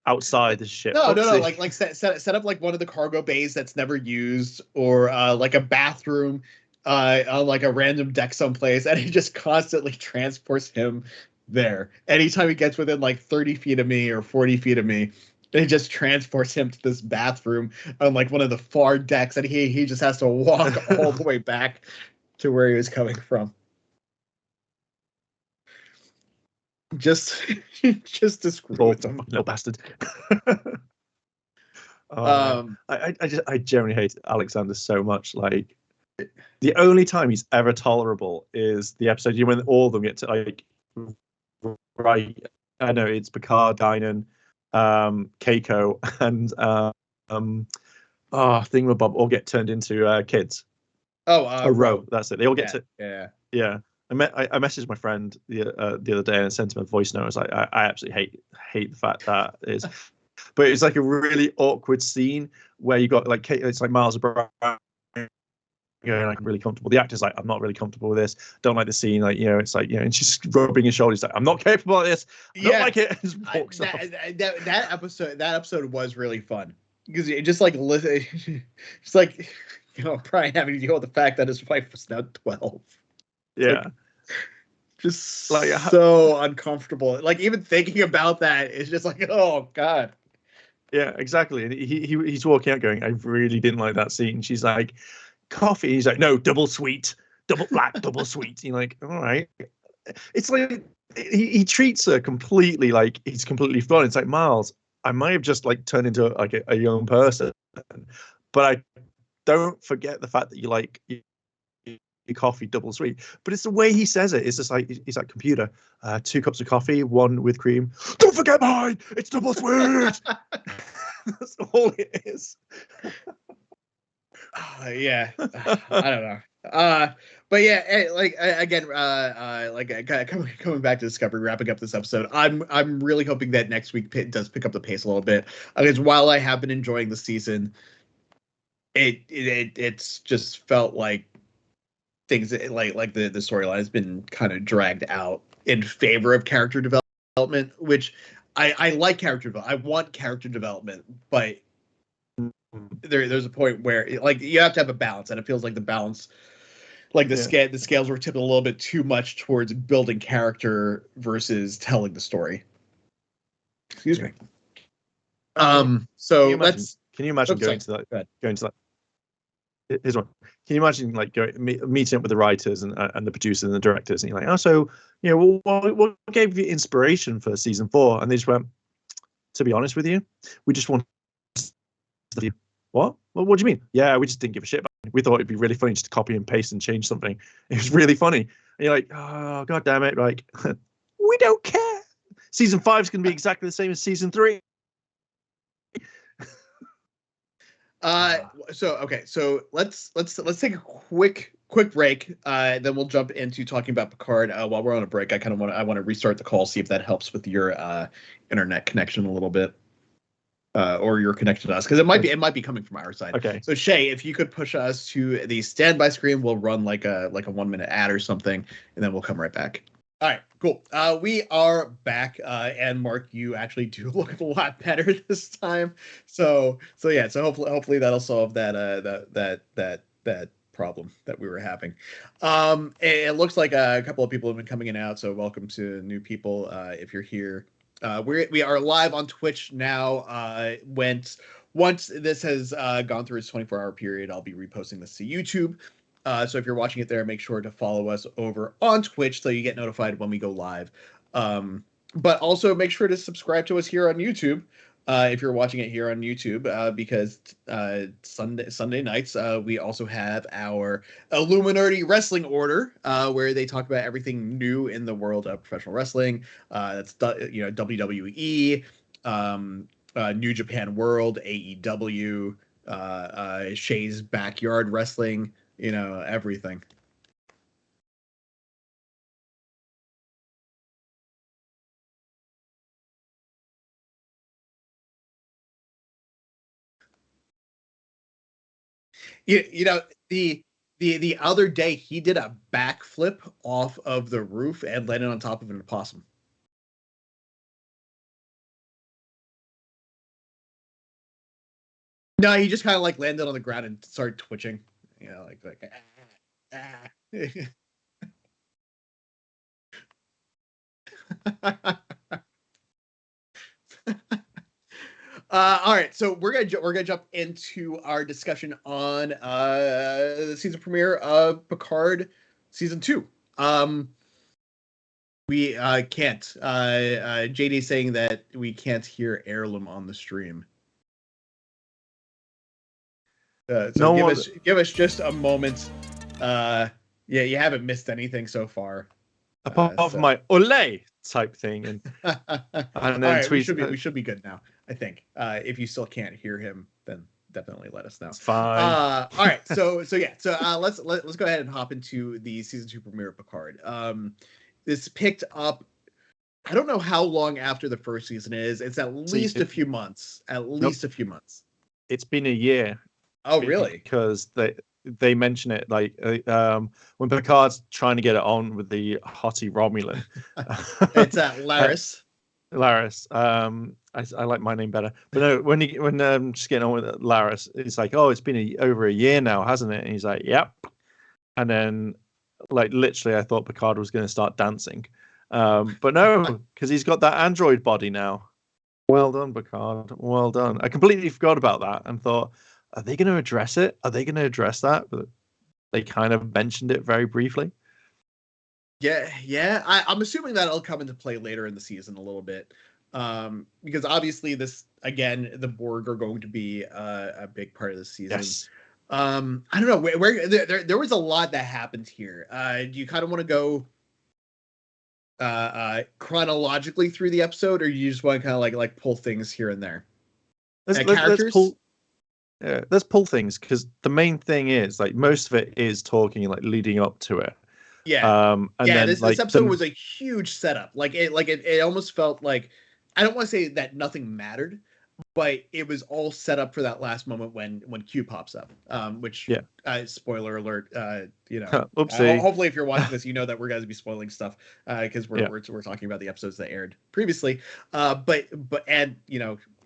Outside the ship? No. Like set up like one of the cargo bays that's never used, or like a bathroom on like a random deck someplace, and he just constantly transports him there. Anytime he gets within like 30 feet of me or 40 feet of me, it just transports him to this bathroom on like one of the far decks, and he just has to walk all the way back to where he was coming from. Just to screw with him, little bastard. I generally hate Alexander so much. Like the only time he's ever tolerable is the episode when all of them get to like, right? I know it's Picard, Guinan, Keiko, and Thingamabob all get turned into kids. Ro. That's it. They all get to. Yeah. I messaged my friend the other day and I sent him a voice note. I was like, I absolutely hate the fact that is, but it's like a really awkward scene where you got like it's like Miles O'Brien going like, I'm really comfortable. The actor's like, I'm not really comfortable with this. Don't like the scene. Like, it's like, and she's rubbing his shoulders like, I'm not capable of this. I don't like it. And just walks off. That episode was really fun because it just like it's like Brian having to deal with the fact that his wife was now 12. Yeah. Just like so uncomfortable. Like even thinking about that is just like, oh God. Yeah, exactly. And he's walking out going, I really didn't like that scene. She's like, coffee. He's like, no, double sweet, double black, double sweet. You're like, all right. It's like he treats her completely like he's completely fun. It's like, Miles, I might have just like turned into like a young person, but I don't forget the fact that you like your coffee double sweet. But it's the way he says it. It's just like, he's like, computer, 2 cups of coffee, 1 with cream. Don't forget mine. It's double sweet. That's all it is. Yeah, I don't know. But yeah, like again, coming back to Discovery, wrapping up this episode, I'm really hoping that next week does pick up the pace a little bit. Because while I have been enjoying the season, it's just felt like things like the storyline has been kind of dragged out in favor of character development, which I like character development. I want character development, but there's a point where like you have to have a balance, and it feels like the balance, like the scales were tipped a little bit too much towards building character versus telling the story. Excuse me. So can you imagine going to that? Here's one. Can you imagine like meeting up with the writers and the producers and the directors, and you're like, oh, so what gave you inspiration for season 4? And they just went, to be honest with you, we just want. What? Well, what do you mean? Yeah, we just didn't give a shit about it. We thought it'd be really funny just to copy and paste and change something. It was really funny. And you're like, oh, God damn it. Like, we don't care. Season 5 is going to be exactly the same as season 3. So let's take a quick break. Then we'll jump into talking about Picard. While we're on a break, I want to restart the call, see if that helps with your internet connection a little bit. Or your connection to us, because it might be coming from our side. Okay. So Shay, if you could push us to the standby screen, we'll run like a 1-minute ad or something, and then we'll come right back. All right, cool. We are back, and Mark, you actually do look a lot better this time. So hopefully that'll solve that problem that we were having. It looks like a couple of people have been coming in and out, so welcome to new people if you're here. We are live on Twitch now. Once this has gone through its 24-hour period, I'll be reposting this to YouTube. So if you're watching it there, make sure to follow us over on Twitch so you get notified when we go live. But also make sure to subscribe to us here on YouTube. If you're watching it here on YouTube, because Sunday nights we also have our Illuminerdi Wrestling Order, where they talk about everything new in the world of professional wrestling. That's WWE, New Japan World, AEW, Shay's Backyard Wrestling, everything. The other day he did a backflip off of the roof and landed on top of an opossum. No, he just kind of like landed on the ground and started twitching. All right, so we're gonna jump into our discussion on the season premiere of Picard season 2. We can't. JD saying that we can't hear Heirloom on the stream. So give us just a moment Yeah, you haven't missed anything so far. Apart from my ole type thing, and then all right, we should be good now. I think. If you still can't hear him, then definitely let us know. It's fine. All right, so let's go ahead and hop into the season 2 premiere of Picard. This picked up. I don't know how long after the first season is. It's at least a few months. At least a few months. It's been a year. Oh, really? Because they mention it like when Picard's trying to get it on with the hottie Romulan. It's Laris. Laris. I like my name better. But no, when just getting on with Laris, it's like, oh, it's been over a year now, hasn't it? And he's like, yep. And then, like, literally, I thought Picard was going to start dancing. But no, because he's got that android body now. Well done, Picard. Well done. I completely forgot about that and thought, are they going to address it? Are they going to address that? But they kind of mentioned it very briefly. Yeah. I'm assuming that'll come into play later in the season a little bit. Because obviously this, again, the Borg are going to be a big part of the season. Yes. I don't know where there was a lot that happened here. Do you kind of want to go chronologically through the episode, or you just want to kind of like pull things here and there? Let's pull things, because the main thing is like most of it is talking like leading up to it. Yeah. And then, this episode was a huge setup. Like it almost felt like, I don't want to say that nothing mattered, but it was all set up for that last moment when Q pops up. Which, spoiler alert. Oopsie. Hopefully, if you're watching this, you know that we're going to be spoiling stuff because we're talking about the episodes that aired previously. But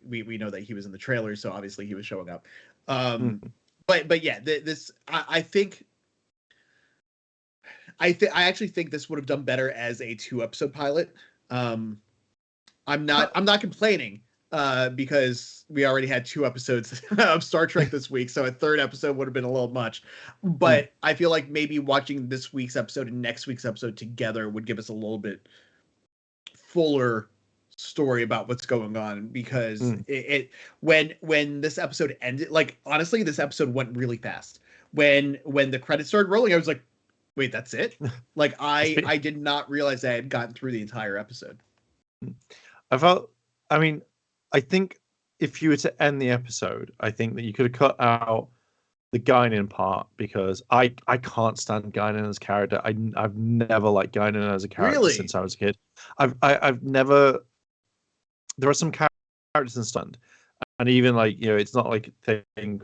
we know that he was in the trailer, so obviously he was showing up. But yeah, I actually think this would have done better as a 2-episode pilot. I'm not complaining because we already had 2 episodes of Star Trek this week, so a 3rd episode would have been a little much. But I feel like maybe watching this week's episode and next week's episode together would give us a little bit fuller story about what's going on, because when this episode ended, like, honestly, this episode went really fast. When the credits started rolling, I was like, wait, that's it? Like, I did not realize I had gotten through the entire episode. I think if you were to end the episode, I think that you could have cut out the Guinan part, because I can't stand Guinan as a character. I've never liked Guinan as a character since I was a kid. I've never. There are some characters in Stunned, and even like, it's not like thing.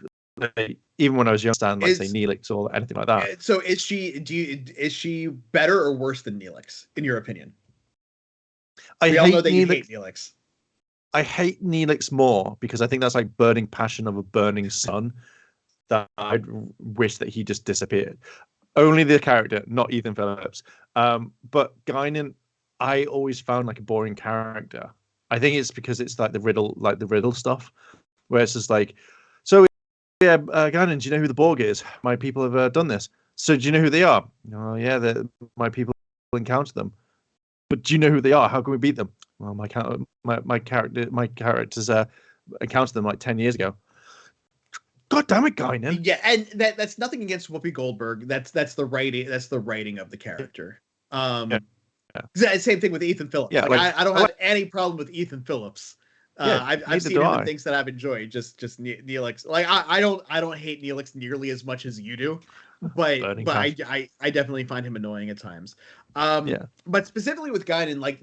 Even when I was young, stand like say Neelix or anything like that. So is she better or worse than Neelix in your opinion? We all know that you hate Neelix. I hate Neelix more because I think that's like burning passion of a burning sun that I'd wish that he just disappeared. Only the character, not Ethan Phillips. But Guinan, I always found like a boring character. I think it's because it's like the riddle stuff, where it's just like, so yeah, Guinan, do you know who the Borg is? My people have done this. So do you know who they are? Oh yeah, my people encountered them. But do you know who they are? How can we beat them? Well, my characters encountered them like 10 years ago. God damn it, Guinan. Yeah, and that's nothing against Whoopi Goldberg. That's the writing. That's the writing of the character. Same thing with Ethan Phillips. Yeah, I don't have any problem with Ethan Phillips. I've seen him in things that I've enjoyed. Just Neelix. Like I don't hate Neelix nearly as much as you do, but I definitely find him annoying at times. But specifically with Guinan, like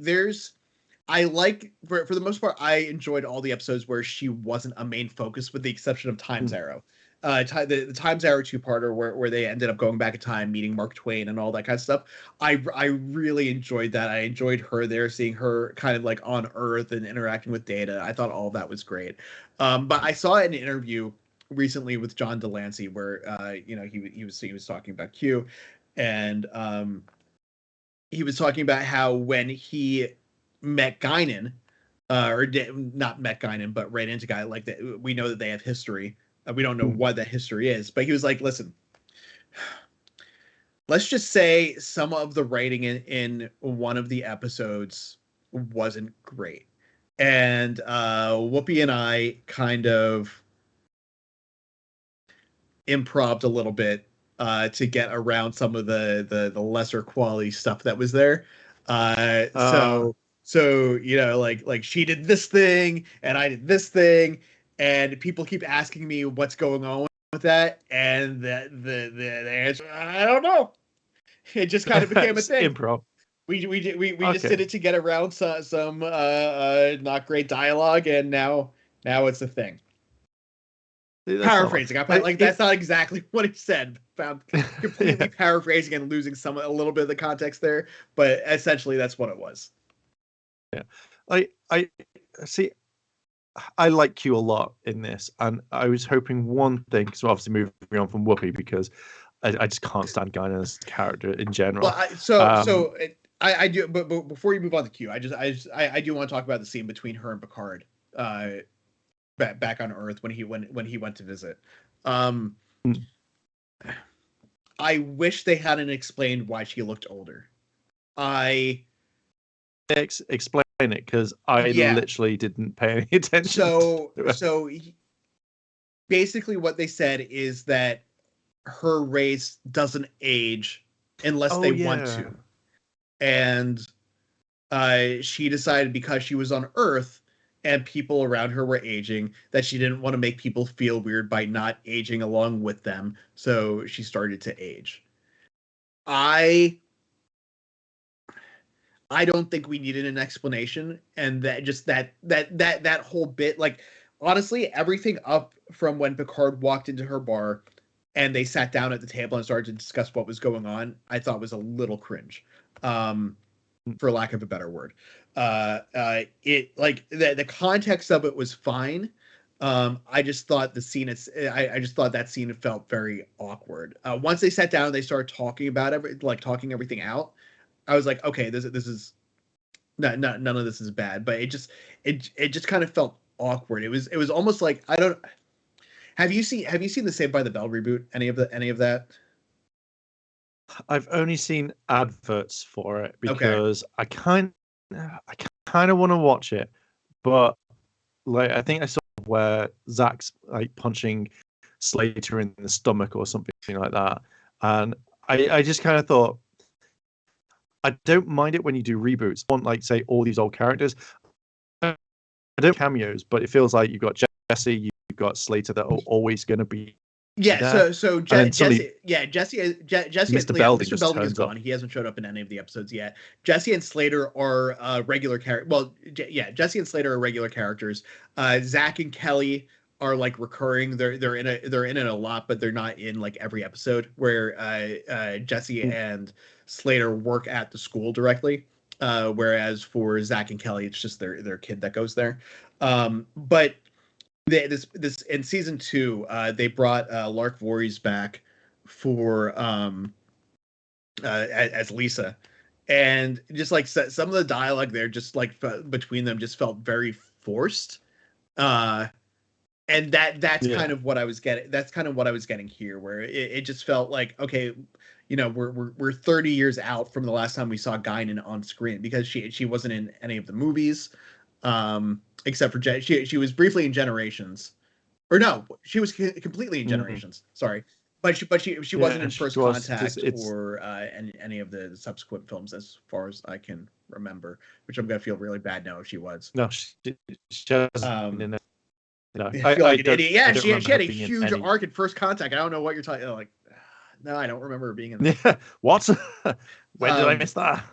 for the most part, I enjoyed all the episodes where she wasn't a main focus, with the exception of Time's Arrow. The Time's Arrow 2-parter where they ended up going back in time, meeting Mark Twain and all that kind of stuff. I really enjoyed that. I enjoyed her there, seeing her kind of like on Earth and interacting with Data. I thought all that was great. But I saw an interview recently with John Delancey where he was talking about Q, and he was talking about how when he met Guinan, not met Guinan, but ran into Guy, like that, we know that they have history. We don't know what that history is, but he was like, listen, let's just say some of the writing in one of the episodes wasn't great. And Whoopi and I kind of improv'd a little bit to get around some of the lesser quality stuff that was there. So like she did this thing and I did this thing, and people keep asking me what's going on with that, and the answer, I don't know. It just kind of became a thing. Improv. We just did it to get around some not great dialogue, and now it's a thing. Paraphrasing, that's not exactly what he said. Found completely paraphrasing and losing a little bit of the context there, but essentially that's what it was. Yeah, I see. I like Q a lot in this, and I was hoping one thing. So obviously moving on from Whoopi, because I just can't stand Guinan as a character in general. Well, I do, but before you move on to Q, I do want to talk about the scene between her and Picard, back on Earth when he went to visit. I wish they hadn't explained why she looked older. Explain it, because I literally didn't pay any attention. So basically, what they said is that her race doesn't age unless they want to, and she decided, because she was on Earth and people around her were aging, that she didn't want to make people feel weird by not aging along with them, so she started to age. I don't think we needed an explanation, and that whole bit, like, honestly, everything up from when Picard walked into her bar and they sat down at the table and started to discuss what was going on, I thought was a little cringe, for lack of a better word. It, like, the context of it was fine. I just thought the scene, I just thought that scene felt very awkward. Once they sat down and they started talking about talking everything out, I was like, okay, this is none of this is bad, but it just kind of felt awkward. It was almost like, I don't. Have you seen the Saved by the Bell reboot? Any of that? I've only seen adverts for it, because I kind of want to watch it, but like, I think I saw where Zach's like punching Slater in the stomach or something like that, and I just kind of thought, I don't mind it when you do reboots. I want, like, say, all these old characters. I don't cameos, but it feels like you've got Jesse, you've got Slater that are always going to be. Jesse and Mr. Belding is gone. He hasn't showed up in any of the episodes yet. Jesse and Slater are regular characters. Well, Jesse and Slater are regular characters. Zach and Kelly are like recurring. They're in it a lot, but they're not in like every episode. Where Jesse and Slater work at the school directly, whereas for Zach and Kelly, it's just their kid that goes there. But this in season 2, they brought Lark Voorhees back for as Lisa, and just like some of the dialogue there, just like between them, just felt very forced. And that's kind of what I was getting. That's kind of what I was getting here, where it just felt like, okay, we're 30 years out from the last time we saw Guinan on screen, because she wasn't in any of the movies. Except for she was briefly in Generations, or no, she was completely in Generations. Sorry, but she wasn't in First Contact or any of the subsequent films, as far as I can remember. Which I'm gonna feel really bad now if she was. No, she hasn't. I feel like an idiot. Yeah, she had a huge arc in First Contact. I don't know what you're talking. Like, no, I don't remember her being in. Yeah, what? When did I miss that?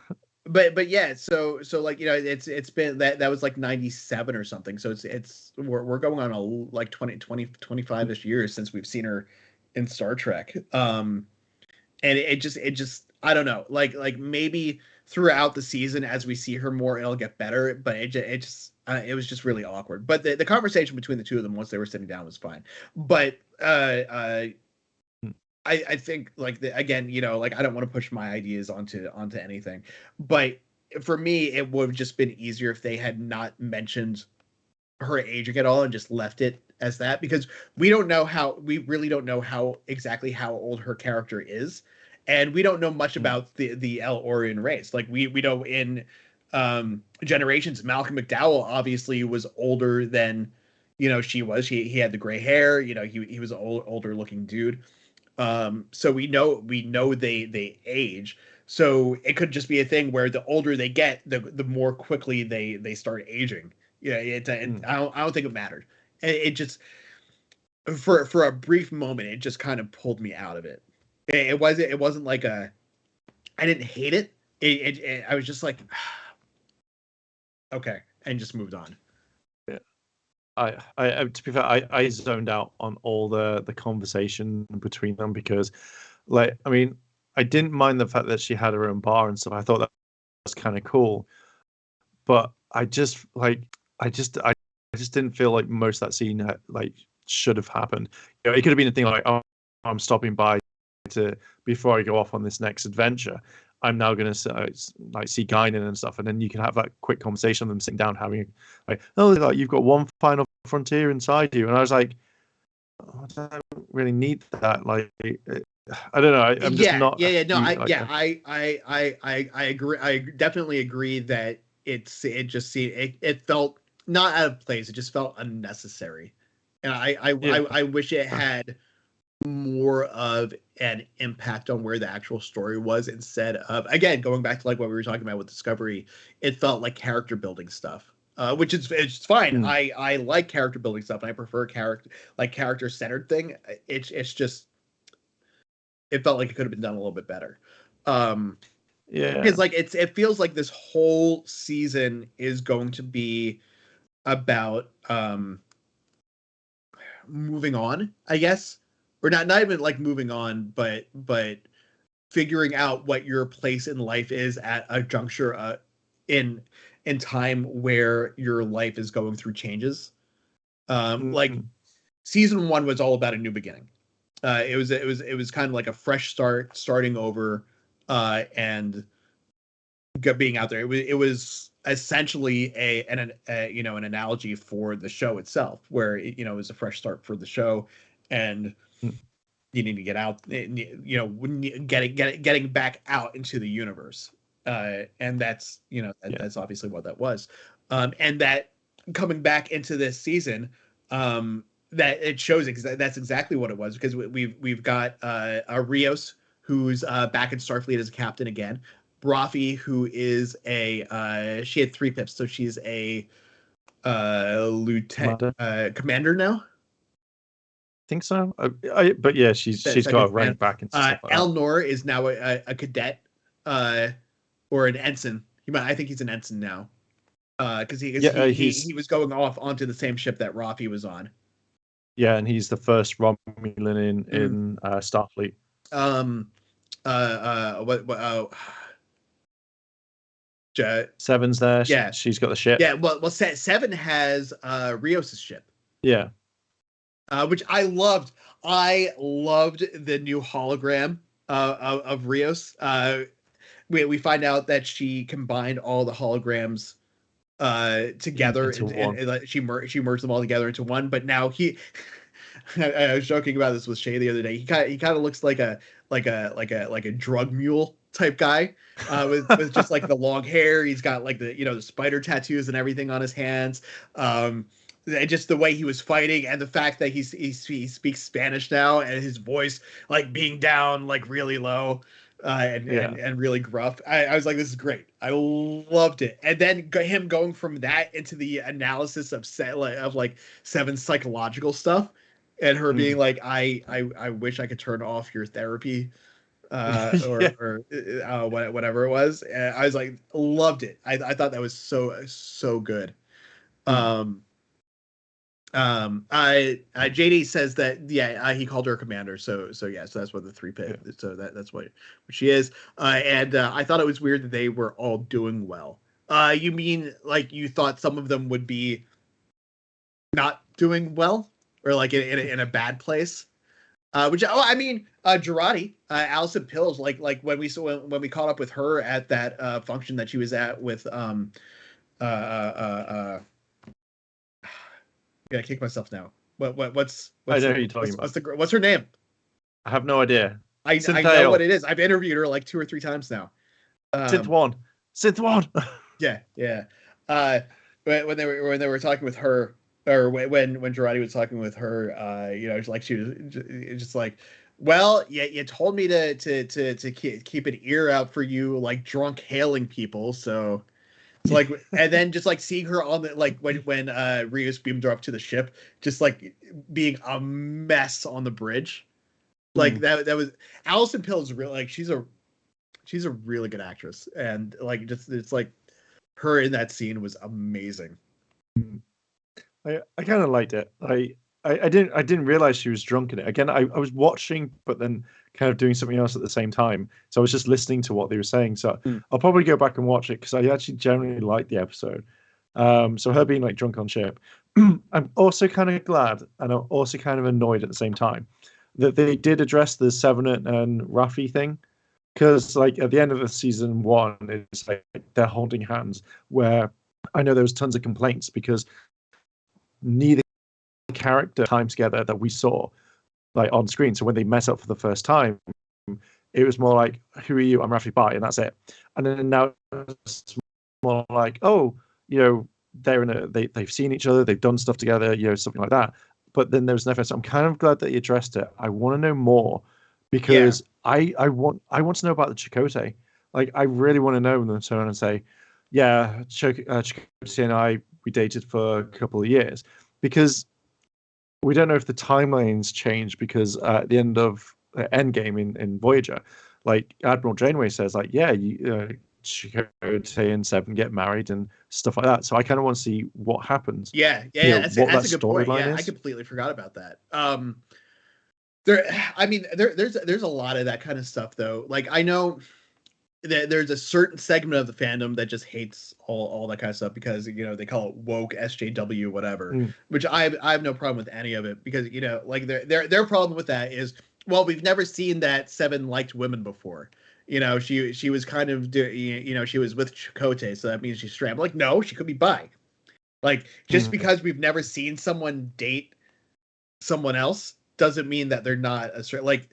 But yeah, so like, it's been that was like 97 or something. So we're going on a like 25-ish years since we've seen her in Star Trek. And it just I don't know, like maybe throughout the season as we see her more, it'll get better. But it was just really awkward. But the conversation between the two of them once they were sitting down was fine. But I think, like, again, like, I don't want to push my ideas onto anything, but for me, it would have just been easier if they had not mentioned her aging at all and just left it as that, because we really don't know exactly how old her character is, and we don't know much about the El-Orion race. Like, we know in Generations, Malcolm McDowell obviously was older than she was. He had the gray hair. He was an older looking dude. So we know they age. So it could just be a thing where the older they get, the more quickly they start aging. Yeah, I don't think it mattered. It just for a brief moment, it just kind of pulled me out of it. It wasn't like I didn't hate it. I was just like, okay, and just moved on. Yeah. I to be fair, I zoned out on all the conversation between them because, like, I mean, I didn't mind the fact that she had her own bar and stuff. I thought that was kind of cool, but I just didn't feel like most of that scene like should have happened. You know, it could have been a thing like, oh, I'm stopping by to before I go off on this next adventure. I'm now going to like see Guinan and stuff, and then you can have that quick conversation of them sitting down having like, oh, like, you've got one final frontier inside you, and I was like, oh, I don't really need that. Like, I don't know. I'm just not. Yeah. No, I agree. I definitely agree that it felt not out of place. It just felt unnecessary, and I wish it had more of an impact on where the actual story was instead of, again, going back to like what we were talking about with Discovery. It felt like character building stuff, which is it's fine. I like character building stuff, and I prefer character centered thing. It's just it felt like it could have been done a little bit better. Because like it feels like this whole season is going to be about moving on, I guess. Or not even like moving on, but figuring out what your place in life is at a juncture in time where your life is going through changes. Like season 1 was all about a new beginning. It was kind of like a fresh start, starting over, and being out there. It was essentially an analogy for the show itself, where it was a fresh start for the show, and you need to get out, getting back out into the universe, and that's that's obviously what that was, and that coming back into this season, that it shows that's exactly what it was, because we've got Rios, who's back in Starfleet as a captain again. Brafi, who is she had 3 pips, so she's a lieutenant commander now. Think so. But yeah, she's got a rank back and stuff like Elnor is now a cadet, or an ensign. I think he's an ensign now, because he was going off onto the same ship that Rafi was on. Yeah, and he's the first Romulan in Starfleet. Seven's there. Yeah, she's got the ship. Yeah, well, 7 has Rios' ship. Yeah. Which I loved. I loved the new hologram of Rios. We find out that she combined all the holograms together and she merged them all together into one. But now I was joking about this with Shay the other day. He kind of looks like a drug mule type guy, with just like the long hair. He's got like the spider tattoos and everything on his hands. Just the way he was fighting, and the fact that he speaks Spanish now, and his voice like being down like really low, and really gruff. I was like, this is great. I loved it. And then him going from that into the analysis of Seven's psychological stuff, and her being like, I wish I could turn off your therapy, or whatever it was. And I was like, loved it. I thought that was so good. JD says that he called her a commander, so that's what the 3 pip. Yeah. So that's what she is. And I thought it was weird that they were all doing well. You mean like you thought some of them would be not doing well, or like in a bad place? Girardi, Allison Pills, like when we caught up with her at that function that she was at with I kick myself now. What's I know who you're talking about. What's her name? I have no idea. I know what it is. I've interviewed her like 2 or 3 times now. Synth one. Yeah. When they were talking with her, or when Girardi was talking with her, like she was just like, Well, yeah, you told me to keep an ear out for you, like drunk hailing people. So it's like, and then just like seeing her on the like when Rios beamed her up to the ship, just like being a mess on the bridge. Like that was Allison Pill's real, like she's a really good actress, and like just it's like her in that scene was amazing. I kind of liked it. I didn't realize she was drunk in it. Again, I was watching, but then kind of doing something else at the same time. So I was just listening to what they were saying. So I'll probably go back and watch it because I actually generally liked the episode. So her being like drunk on ship. I'm also kind of glad, and I'm also kind of annoyed at the same time that they did address the Seven and Raffi thing. Because like at the end of the season 1, it's like they're holding hands. Where I know there was tons of complaints because neither character time together that we saw like on screen. So when they met up for the first time, it was more like, "Who are you? I'm Raffi Bai," and that's it. And then now it's more like, "Oh, you know, they've seen each other, they've done stuff together, you know, something like that." But then there's never. So I'm kind of glad that he addressed it. I want to know more because I want to know about the Chakotay. Like I really want to know them turn around and say, "Yeah, Chakotay and I we dated for a couple of years," because we don't know if the timelines change because at the end of Endgame in Voyager, like Admiral Janeway says, like, yeah, Chakotay and Seven get married and stuff like that. So I kind of want to see what happens. Yeah, that's a good point. Yeah, I completely forgot about that. There's a lot of that kind of stuff though. Like I know there's a certain segment of the fandom that just hates all that kind of stuff because they call it woke SJW whatever, which I have no problem with any of it because like their problem with that is, well, we've never seen that Seven liked women before. She was kind of she was with Chakotay, so that means she's straight. I'm like, no, she could be bi. Like just because we've never seen someone date someone else doesn't mean that they're not a straight. Like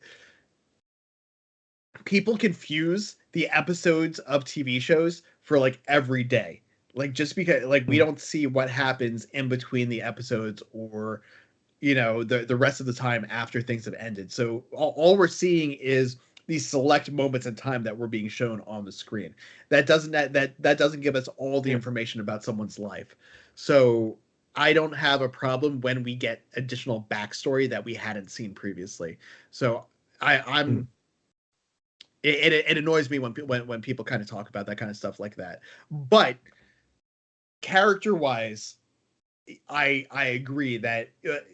people confuse the episodes of TV shows for like every day. Like just because like we don't see what happens in between the episodes or the rest of the time after things have ended. So all we're seeing is these select moments in time that we're being shown on the screen. That doesn't give us all the information about someone's life. So I don't have a problem when we get additional backstory that we hadn't seen previously. So I'm it annoys me when people kind of talk about that kind of stuff like that. But character wise, I agree that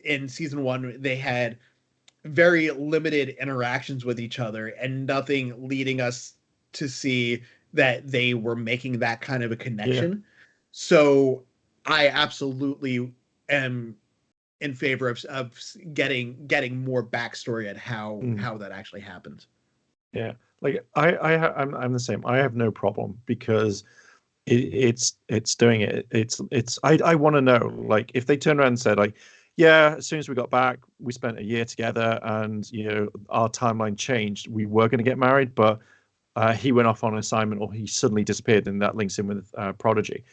in season 1 they had very limited interactions with each other and nothing leading us to see that they were making that kind of a connection. So I absolutely am in favor of getting more backstory at how that actually happened. Yeah, like I'm the same. I have no problem because it's doing it. I want to know, like, if they turn around and said, like, yeah, as soon as we got back, we spent a year together, and our timeline changed. We were going to get married, but he went off on an assignment, or he suddenly disappeared, and that links in with Prodigy.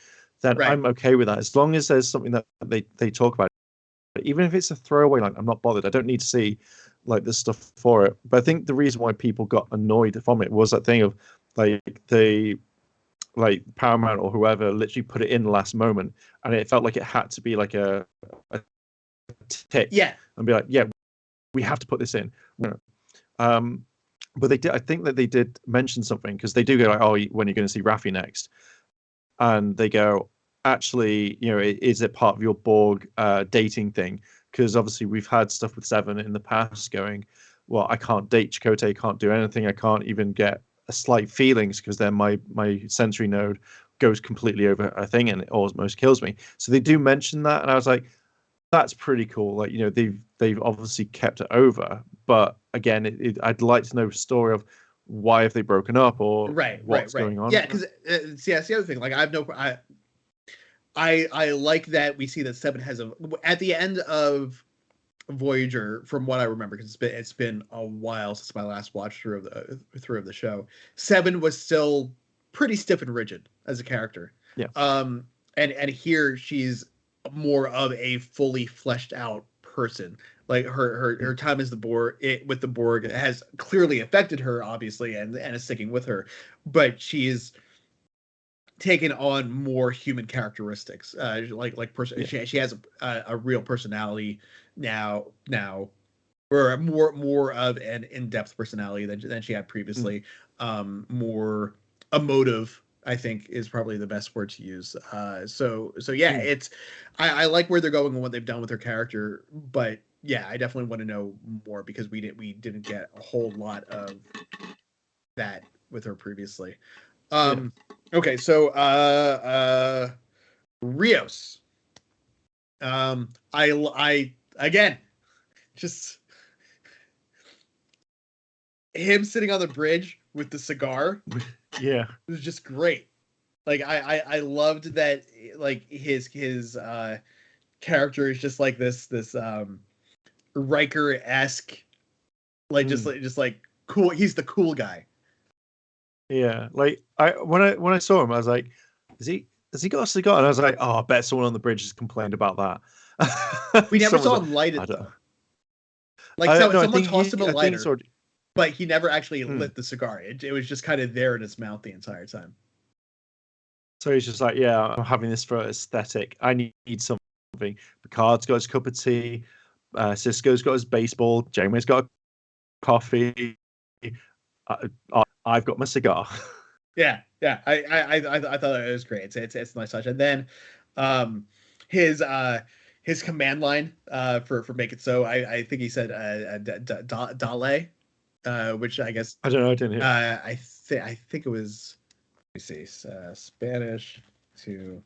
Then I'm okay with that as long as there's something that they talk about. But even if it's a throwaway line, I'm not bothered. I don't need to see like the stuff for it. But I think the reason why people got annoyed from it was that thing of like Paramount or whoever literally put it in the last moment, and it felt like it had to be like a tick, and be like, yeah, we have to put this in. But they did. I think that they did mention something because they do go like, oh, when you're going to see Raffi next, and they go, actually, is it part of your Borg dating thing? Because obviously we've had stuff with Seven in the past going, well, I can't date Chakotay, can't do anything, I can't even get a slight feelings because then my sensory node goes completely over a thing and it almost kills me. So they do mention that, and I was like, that's pretty cool. Like, they've obviously kept it over, but again, I'd like to know the story of why have they broken up or what's going on. Yeah, because that's the other thing. Like, I like that we see that Seven has at the end of Voyager, from what I remember, because it's been a while since my last watch through of the show. Seven was still pretty stiff and rigid as a character. Yeah. And here she's more of a fully fleshed out person. like her time as the Borg with the Borg has clearly affected her, obviously, and is sticking with her, but she's taken on more human characteristics, she has a real personality now, or more of an in-depth personality than she had previously. More emotive, I think, is probably the best word to use. So yeah, it's I like where they're going and what they've done with her character, but yeah, I definitely want to know more because we didn't get a whole lot of that with her previously. Okay, so Rios. I again just him sitting on the bridge with the cigar. Yeah, it was just great. Like I loved that, like his character is just like this Riker-esque, like just like cool. He's the cool guy. Yeah, like when I saw him, I was like, has he got a cigar? And I was like, oh, I bet someone on the bridge has complained about that. We never saw him light it though. Like someone tossed him a lighter, but he never actually lit the cigar. It was just kind of there in his mouth the entire time. So he's just like, yeah, I'm having this for aesthetic. I need something. Picard's got his cup of tea. Cisco's got his baseball. Janeway's got a coffee. I've got my cigar. Yeah. I thought it was great. It's a nice touch. And then his command line for Make It So, I think he said Dale, which I guess I don't know. I didn't hear. I think it was, let me see, Spanish to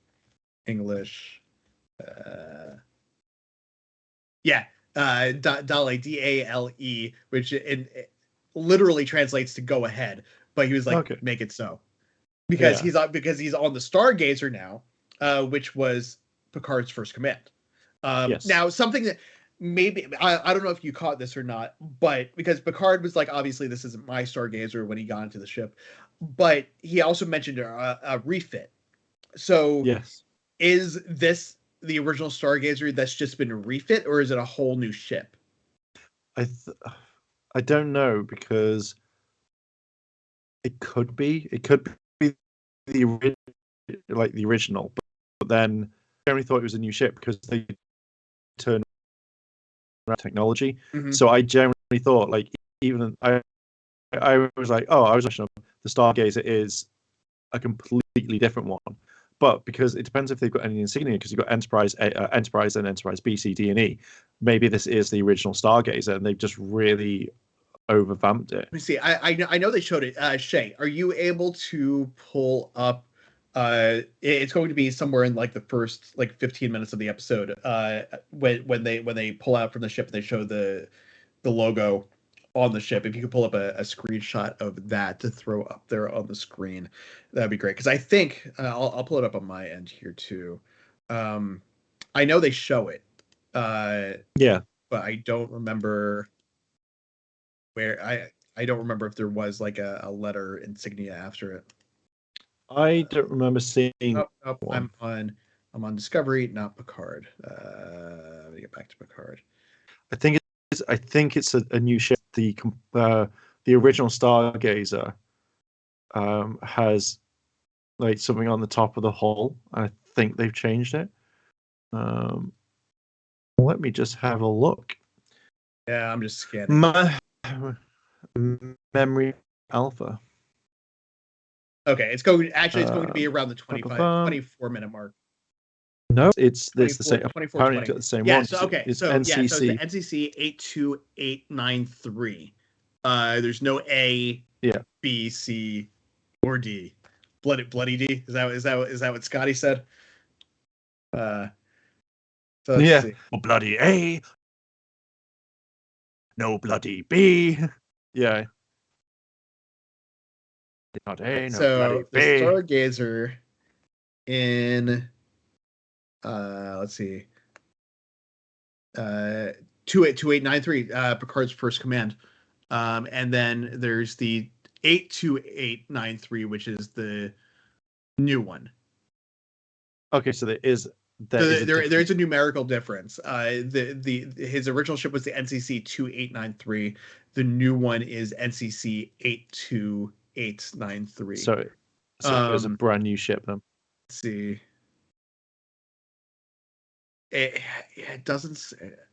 English. Dale, Dale, which literally translates to go ahead, but he was like, okay, make it so, because he's on the Stargazer now, which was Picard's first command. Yes. Now, something that maybe I don't know if you caught this or not, but because Picard was like, obviously this isn't my Stargazer when he got into the ship, but he also mentioned a refit. So yes, is this the original Stargazer that's just been refit, or is it a whole new ship? I don't know, because it could be the original, but then I only thought it was a new ship because they turned around technology. So I generally thought, like, even I was like, oh, I was watching the Stargazer is a completely different one. But because it depends if they've got any insignia, because you've got Enterprise and Enterprise B, C, D, and E. Maybe this is the original Stargazer, and they've just really overvamped it. Let me see. I know they showed it. Shay, are you able to pull up? It's going to be somewhere in like the first 15 minutes of the episode. When they pull out from the ship, they show the logo on the ship. If you could pull up a screenshot of that to throw up there on the screen, that'd be great. Because I think I'll pull it up on my end here too. I know they show it. Yeah, but I don't remember where. I don't remember if there was like a letter insignia after it. I don't remember seeing. I'm on Discovery, not Picard. Let me get back to Picard. I think it's a new ship. The original Stargazer has like something on the top of the hull. I think they've changed it. Let me just have a look. Yeah, I'm just scanning. Memory Alpha. Okay, it's going to be around the 24 minute mark. No, it's the same. Apparently, it's got the same one. So, okay, it's NCC. So it's the NCC 82893. There's no A, B, C, or D. Bloody D. Is that what Scotty said? So let's see. Oh, bloody A. No bloody B. Yeah. Not A, no bloody B. The Stargazer in let's see. 2893, Picard's first command. And then there's the 82893, which is the new one. Okay, so there is there's a numerical difference. His original ship was the NCC 2893. The new one is NCC 82893. So it was a brand new ship then. Let's see. It doesn't.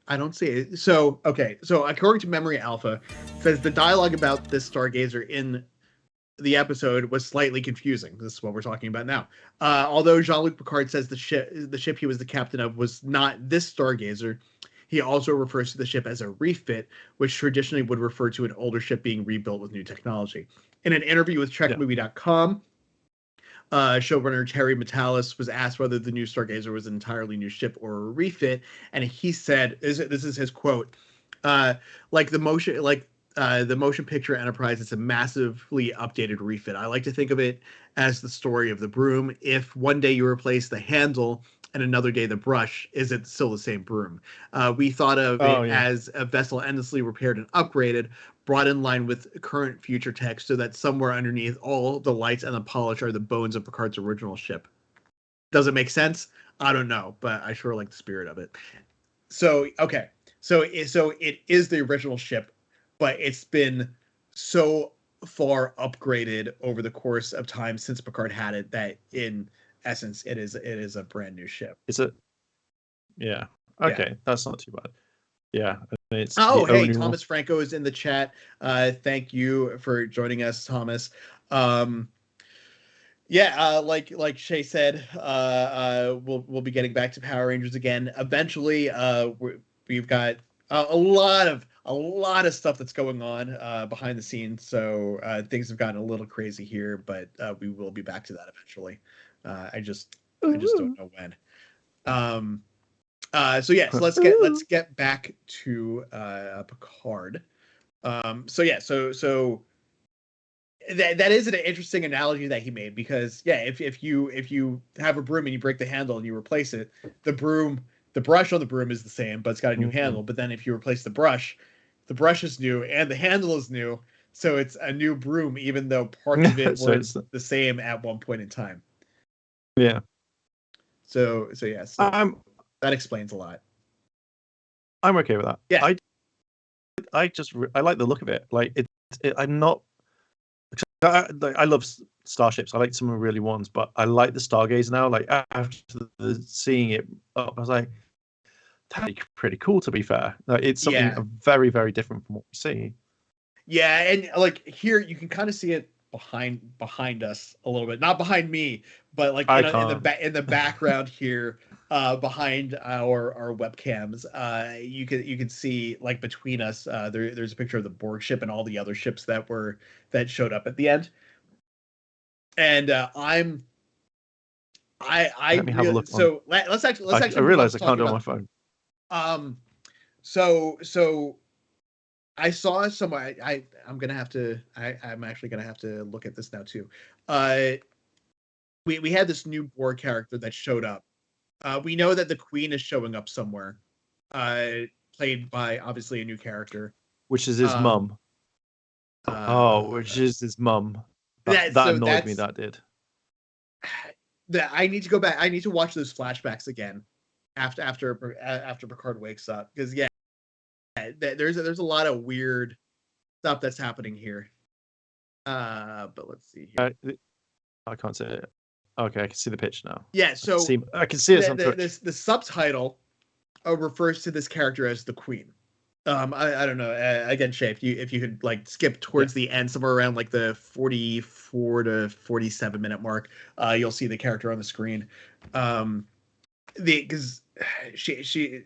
I don't see it. So okay. So according to Memory Alpha, it says the dialogue about this stargazer in the episode was slightly confusing. This is what we're talking about now. Although Jean-Luc Picard says the ship he was the captain of was not this stargazer, he also refers to the ship as a refit, which traditionally would refer to an older ship being rebuilt with new technology. In an interview with TrekMovie.com, showrunner Terry Matalas was asked whether the new Stargazer was an entirely new ship or a refit, and he said, "This is his quote: like the motion picture Enterprise, it's a massively updated refit. I like to think of it as the story of the broom. If one day you replace the handle and another day the brush, is it still the same broom? We thought of it as a vessel endlessly repaired and upgraded, brought in line with current future tech, so that somewhere underneath all the lights and the polish are the bones of Picard's original ship." Does it make sense? I don't know, but I sure like the spirit of it. So okay, so it is the original ship, but it's been so far upgraded over the course of time since Picard had it that in essence it is a brand new ship. Okay, that's not too bad. Yeah. It's hey, Thomas Franco is in the chat. Thank you for joining us, Thomas. Like Shay said, we'll be getting back to Power Rangers again eventually. We've got a lot of stuff that's going on behind the scenes, so things have gotten a little crazy here, but we will be back to that eventually. I just don't know when. So let's get back to Picard. So that is an interesting analogy that he made, because if you have a broom and you break the handle and you replace it, the brush on the broom is the same, but it's got a new handle. But then if you replace the brush is new and the handle is new, so it's a new broom, even though parts of it were the same at one point in time. Yeah. So yes, that explains a lot. I'm okay with that. Yeah. I like the look of it. Like I'm not. I love starships. I like some of the really ones, but I like the Stargazer now. Like after seeing it up, I was like, that'd be pretty cool. To be fair, like, it's something very, very different from what we see. Yeah, and like here you can kind of see it behind us a little bit, not behind me, but like in the background here, behind our webcams. You can see, like, between us, there's a picture of the Borg ship and all the other ships that showed up at the end. And Let me have a look. So let's actually. I realize I can't do it on my phone. So I saw somewhere. I'm actually gonna have to look at this now too. We had this new Borg character that showed up. We know that the Queen is showing up somewhere, played by obviously a new character, which is his mum. Which is his mum. That annoyed me. That did. I need to go back. I need to watch those flashbacks again after Picard wakes up, because there's a lot of weird stuff that's happening here. But let's see here. I can't see it. Okay, I can see the pitch now. Yeah, so I can see it on Twitch. The subtitle refers to this character as the Queen. I don't know. Again, Shay, if you could like skip towards the end, somewhere around like the 44 to 47 minute mark, you'll see the character on the screen. Because she's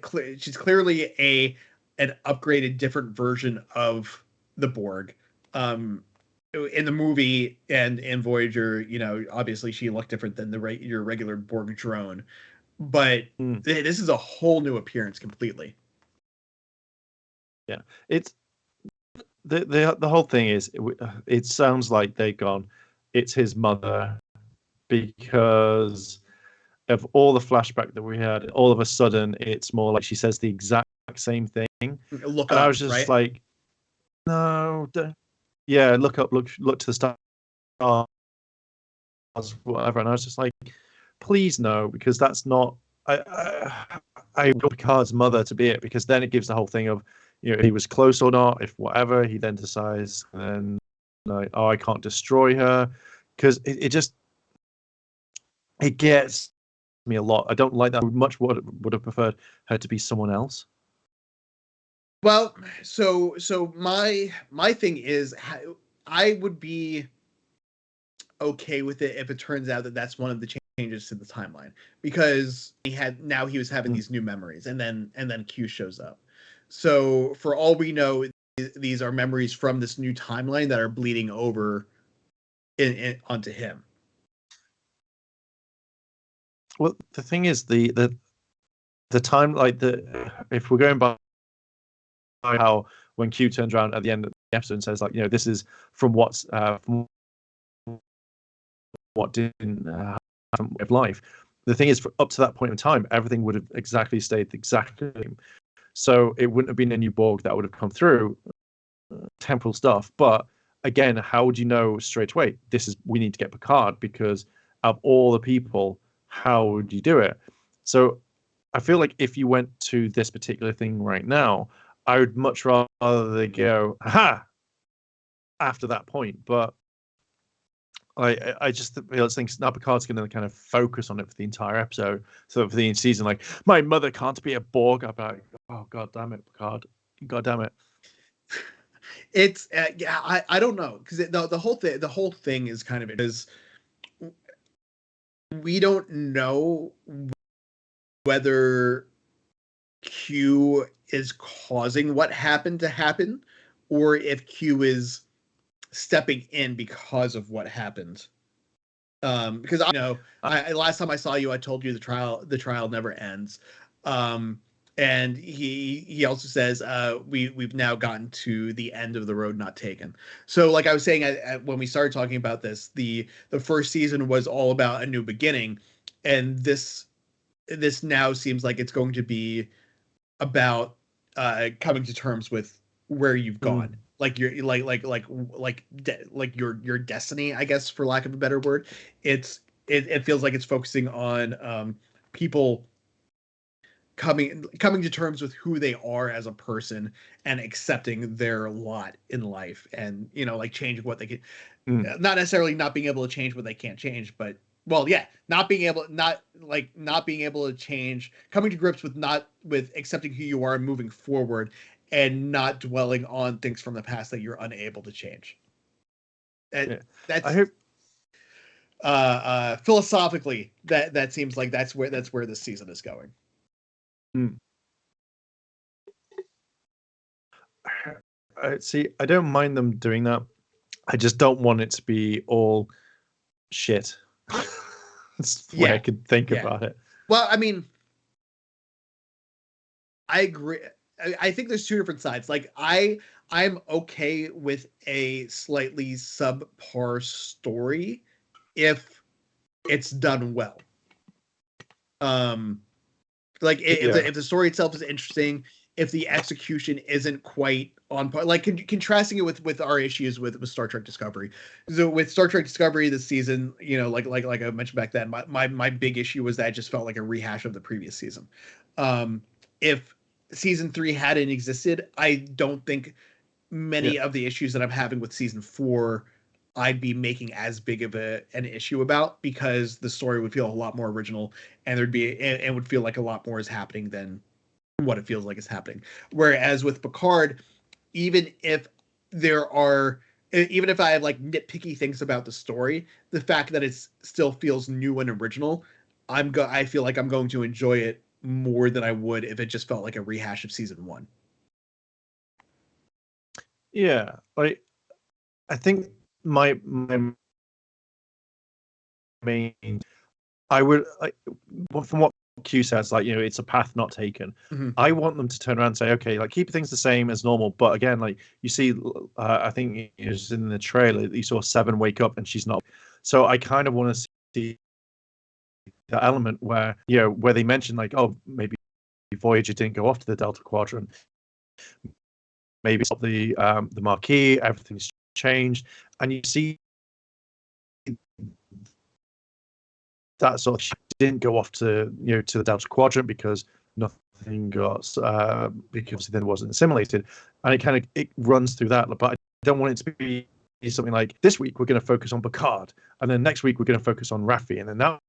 clearly an upgraded, different version of the Borg. In the movie and in Voyager, obviously she looked different than your regular Borg drone, but this is a whole new appearance completely. Yeah, it's the whole thing is it sounds like they've gone, it's his mother, because of all the flashback that we had. All of a sudden, it's more like she says the exact same thing. Look and up, I was just like, no, look up, look to the stars, whatever. And I was just like, please no, because that's not I want Picard's mother to be it, because then it gives the whole thing of, if he was close or not, if whatever, he then decides, and like, oh, I can't destroy her, because it gets me a lot. I don't like that. I much would have preferred her to be someone else. Well, so my thing is, I would be okay with it if it turns out that that's one of the changes to the timeline, because he was having these new memories, and then Q shows up. So for all we know, these are memories from this new timeline that are bleeding over onto him. Well, the thing is, the time, like, if we're going by how when Q turns around at the end of the episode and says, like, this is from what's from what didn't happen with life. The thing is, up to that point in time, everything would have exactly stayed the exact same. So it wouldn't have been a new Borg that would have come through, temporal stuff. But again, how would you know straight away, we need to get Picard, because of all the people, how would you do it? So I feel like if you went to this particular thing right now, I would much rather they go, aha, after that point. But I just think now Picard's going to kind of focus on it for the entire episode. So for the season, like, my mother can't be a Borg. I'm like, oh, God damn it, Picard. God damn it. It's I don't know, because the whole thing is kind of, because we don't know whether Q is causing what happened to happen, or if Q is stepping in because of what happened. Because I last time I saw you, I told you the trial never ends. And he also says, we've now gotten to the end of the road not taken. So, like I was saying, when we started talking about this, the first season was all about a new beginning, and this now seems like it's going to be about coming to terms with where you've gone, like your your destiny, I guess, for lack of a better word. It feels like it's focusing on people coming to terms with who they are as a person, and accepting their lot in life, and like changing what they can, not necessarily not being able to change what they can't change, but not being able to change, coming to grips with accepting who you are and moving forward, and not dwelling on things from the past that you're unable to change. And that's philosophically, that seems like that's where this season is going. See, I don't mind them doing that. I just don't want it to be all shit. That's the way I could think about it. Well, I mean, I agree. I think there's two different sides. Like, I'm okay with a slightly subpar story if it's done well. Like, if the story itself is interesting, if the execution isn't quite on par, like contrasting it with our issues with Star Trek Discovery. So with Star Trek Discovery this season, like I mentioned back then, my big issue was that it just felt like a rehash of the previous season. If season 3 hadn't existed, I don't think many of the issues that I'm having with season 4 I'd be making as big of an issue about, because the story would feel a lot more original, and it would feel like a lot more is happening than what it feels like is happening. Whereas with Picard, even if I have like nitpicky things about the story, the fact that it still feels new and original, I feel like I'm going to enjoy it more than I would if it just felt like a rehash of season 1. Yeah, like, I think my main, I would, like, from what Q says, like, it's a path not taken. I want them to turn around and say, okay, like, keep things the same as normal, but again, like, you see, I think it was in the trailer that you saw Seven wake up and she's not. So I kind of want to see the element where where they mention, like, oh, maybe Voyager didn't go off to the Delta Quadrant, maybe it's the Marquis, everything's changed, and you see that sort of didn't go off to to the Delta Quadrant because nothing got because then it wasn't assimilated, and it runs through that. But I don't want it to be something like this week we're going to focus on Picard, and then next week we're going to focus on Raffi, and then that.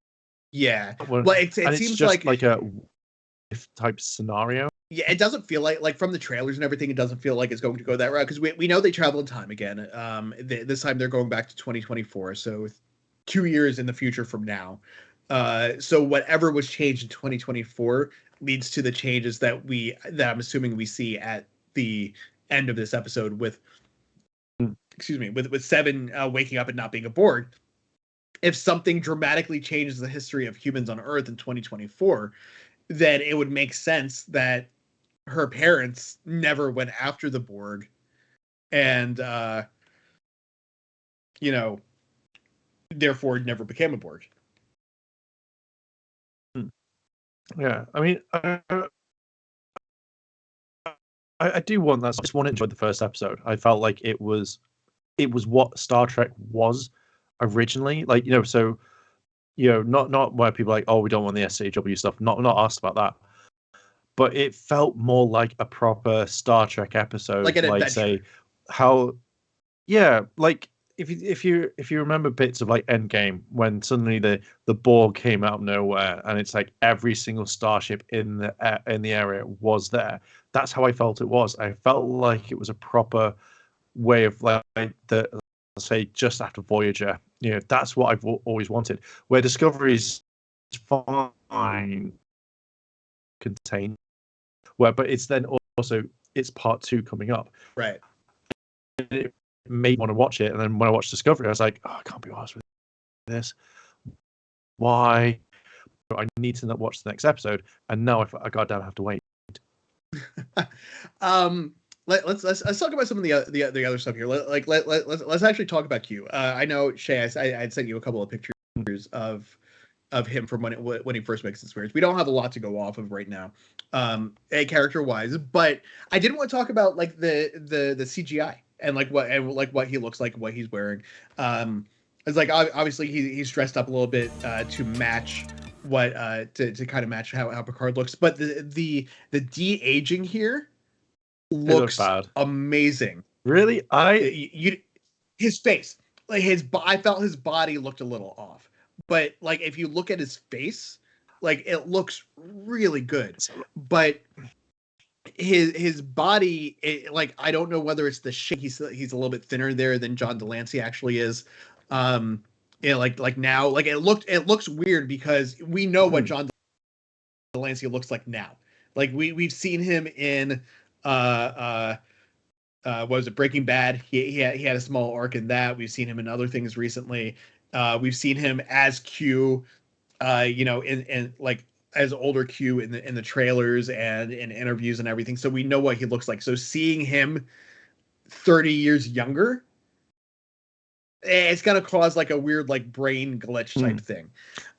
Yeah, well, it seems just like a type scenario. Yeah, it doesn't feel like from the trailers and everything, it doesn't feel like it's going to go that route because we know they travel in time again. This time they're going back to 2024, so 2 years in the future from now. So whatever was changed in 2024 leads to the changes that I'm assuming we see at the end of this episode with, with Seven waking up and not being a Borg. If something dramatically changes the history of humans on Earth in 2024, then it would make sense that her parents never went after the Borg, and therefore never became a Borg. Yeah, I mean, I do want that. I just want to enjoy the first episode. I felt like it was what Star Trek was originally. Like, so not where people are like, oh, we don't want the SJW stuff. Not asked about that. But it felt more like a proper Star Trek episode, like an adventure. Say how, yeah, like if you remember bits of like Endgame when suddenly the Borg came out of nowhere and it's like every single starship in the area was there. That's how I felt it was. I felt like it was a proper way of like say just after Voyager. That's what I've always wanted. Where Discovery's fine contained. But it's then also it's part 2 coming up. Right. It made me want to watch it, and then when I watched Discovery, I was like, oh, I can't be honest with this. Why? I need to not watch the next episode, and now I goddamn have to wait. Let's talk about some of the other stuff here. Let's actually talk about Q. I know Shay, I'd sent you a couple of pictures of him from when he first makes his appearance. We don't have a lot to go off of right now, character wise, but I did want to talk about like the CGI and what he looks like, what he's wearing. It's like obviously he's dressed up a little bit to match what to kind of match how Picard looks, but the de-aging here looks amazing. Really, his face, like I felt his body looked a little off. But like if you look at his face, like it looks really good. But his body, like I don't know whether it's the shape. He's a little bit thinner there than John Delancey actually is. Like now, like it looks weird because we know what John Delancey looks like now. Like we've seen him in what was it, Breaking Bad? He had a small arc in that. We've seen him in other things recently. We've seen him as Q, in like as older Q in the trailers and in interviews and everything. So we know what he looks like. So seeing him 30 years younger, it's gonna cause like a weird like brain glitch type thing.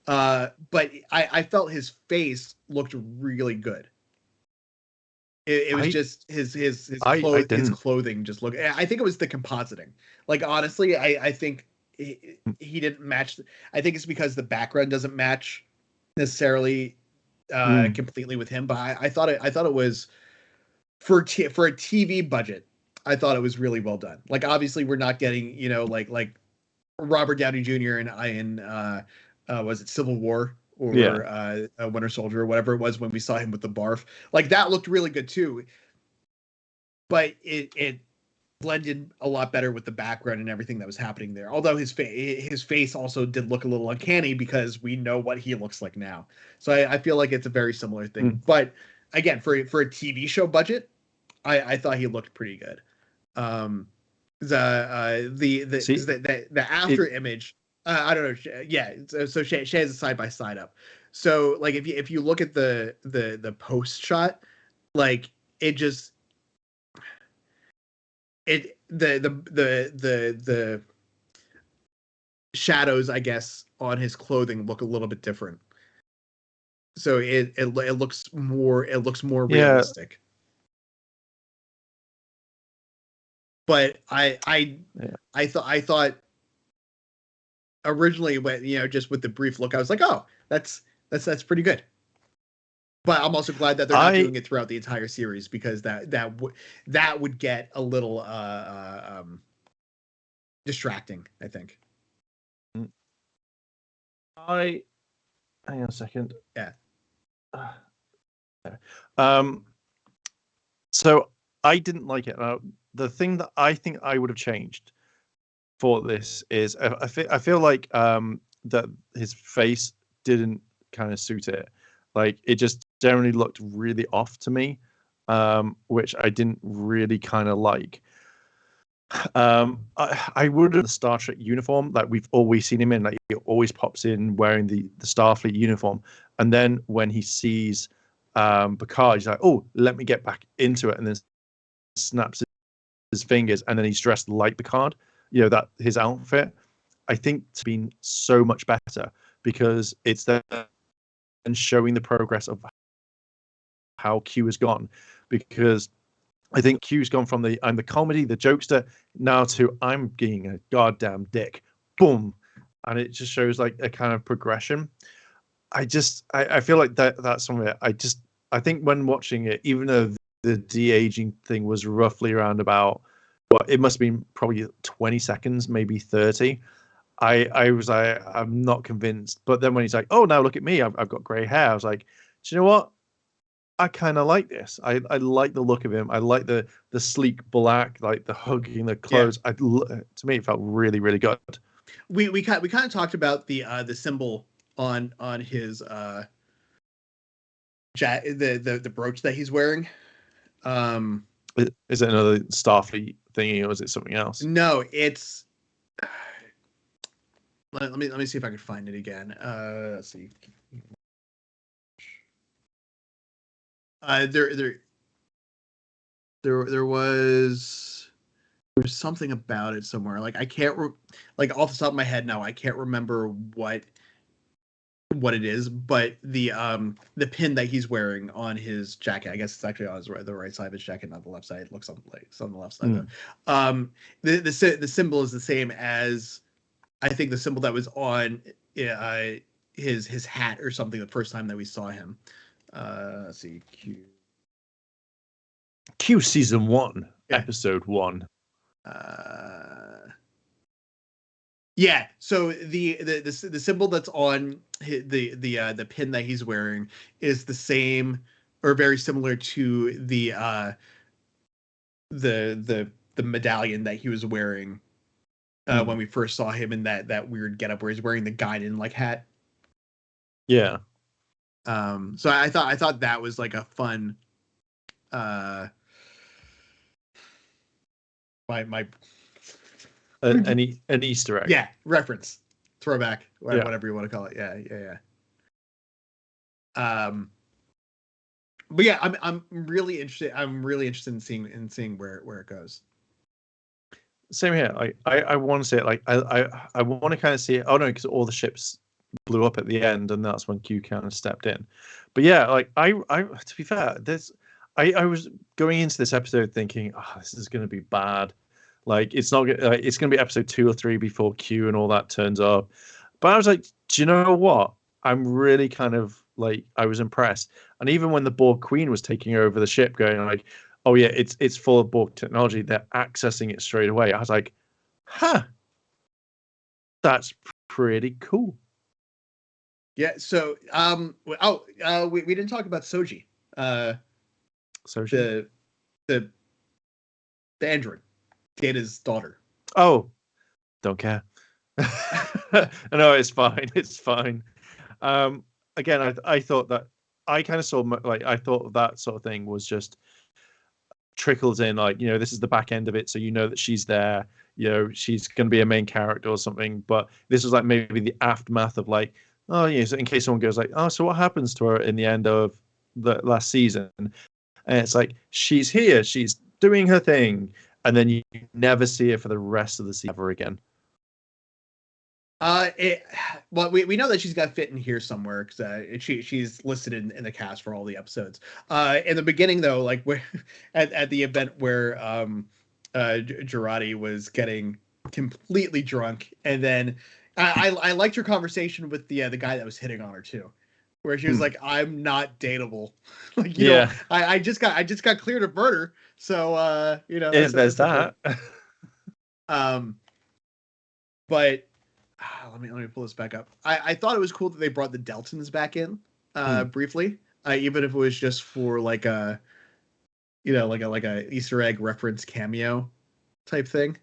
But I felt his face looked really good. It was just his clothing just looked. I think it was the compositing. Like honestly, I think he didn't match. I think it's because the background doesn't match necessarily completely with him. But I thought it was for a TV budget. I thought it was really well done. Like obviously we're not getting like Robert Downey Jr. in was it Civil War or Winter Soldier or whatever it was when we saw him with the barf. Like that looked really good too. But it blended a lot better with the background and everything that was happening there. Although his face also did look a little uncanny because we know what he looks like now. So I feel like it's a very similar thing. But again, for a TV show budget, I thought he looked pretty good. The after image, I don't know. Yeah, so Shay has a side by side up. So like if you look at the post shot, like it just the shadows, I guess, on his clothing look a little bit different. So it looks more realistic. But I thought originally when just with the brief look, I was like, oh, that's That's pretty good. But I'm also glad that they're not doing it throughout the entire series, because that would get a little distracting, I think. Hang on a second. Yeah. So I didn't like it. The thing that I think I would have changed for this is I feel like that his face didn't kind of suit it. Like, it just generally looked really off to me, which I didn't really kind of like. I would have the Star Trek uniform that we've always seen him in. Like, he always pops in wearing the Starfleet uniform, and then when he sees Picard, he's like, "Oh, let me get back into it," and then snaps his fingers, and then he's dressed like Picard. You know, that his outfit, I think, it's been so much better, because it's there and showing the progress of how Q has gone, because I think Q's gone from I'm the comedy, the jokester, now to I'm being a goddamn dick. Boom. And it just shows like a kind of progression. I feel like that's something I think when watching it, even though the de-aging thing was roughly around about, well, it must have been probably 20 seconds, maybe 30. I was like, I'm not convinced. But then when he's like, oh, now look at me, I've got grey hair, I was like, do you know what? I kind of like this. I like the look of him. I like the sleek black, like the hugging, the clothes. Yeah. To me, it felt really, really good. We kind of talked about the symbol on his the brooch that he's wearing. Is it another Starfleet thingy, or is it something else? No, it's. Let me see if I can find it again. Let's see. There was something about it somewhere. Like, I can't like off the top of my head now, I can't remember what it is, but the pin that he's wearing on his jacket, I guess it's actually on the right side of his jacket, not the left side. It looks on the left side. The symbol is the same as, I think, the symbol that was on his hat or something the first time that we saw him. Let's see, Q season 1, episode 1. Yeah. So the symbol that's on the pin that he's wearing is the same or very similar to the medallion that he was wearing when we first saw him in that weird getup where he's wearing the Guinan like hat. Yeah. So I thought that was like a fun my an Easter egg. Yeah, reference, throwback, whatever you want to call it. Yeah. But yeah, I'm really interested. I'm really interested in seeing where it goes. Same here. I want to see it. Like I want to kind of see it. Oh no, because all the ships blew up at the end, and that's when Q kind of stepped in. But yeah, like I to be fair, I was going into this episode thinking, oh, this is going to be bad. Like, it's not. It's going to be episode 2 or 3 before Q and all that turns up. But I was like, do you know what? I'm really kind of like, I was impressed. And even when the Borg Queen was taking over the ship, going like, oh yeah, it's full of Borg technology, they're accessing it straight away. I was like, huh, that's pretty cool. Yeah. So we didn't talk about Soji. Soji, the android, Data's daughter. Oh, don't care. No, it's fine. It's fine. Again, I thought that I kind of saw, like, I thought that sort of thing was just trickles in, like, you know, this is the back end of it, so you know that she's there, you know, she's going to be a main character or something. But this was like maybe the aftermath of like, oh yeah, so in case someone goes like, oh, so what happens to her in the end of the last season? And it's like, she's here, she's doing her thing, and then you never see her for the rest of the season ever again. Well, we know that she's got fit in here somewhere, because she's listed in the cast for all the episodes. In the beginning, though, like where at the event where Jurati was getting completely drunk, and then I liked her conversation with the guy that was hitting on her too. where she was like, "I'm not dateable." Like, you know, I just got cleared of murder, so there's that. But let me pull this back up. I thought it was cool that they brought the Deltons back in briefly, even if it was just for like a like a Easter egg reference cameo type thing.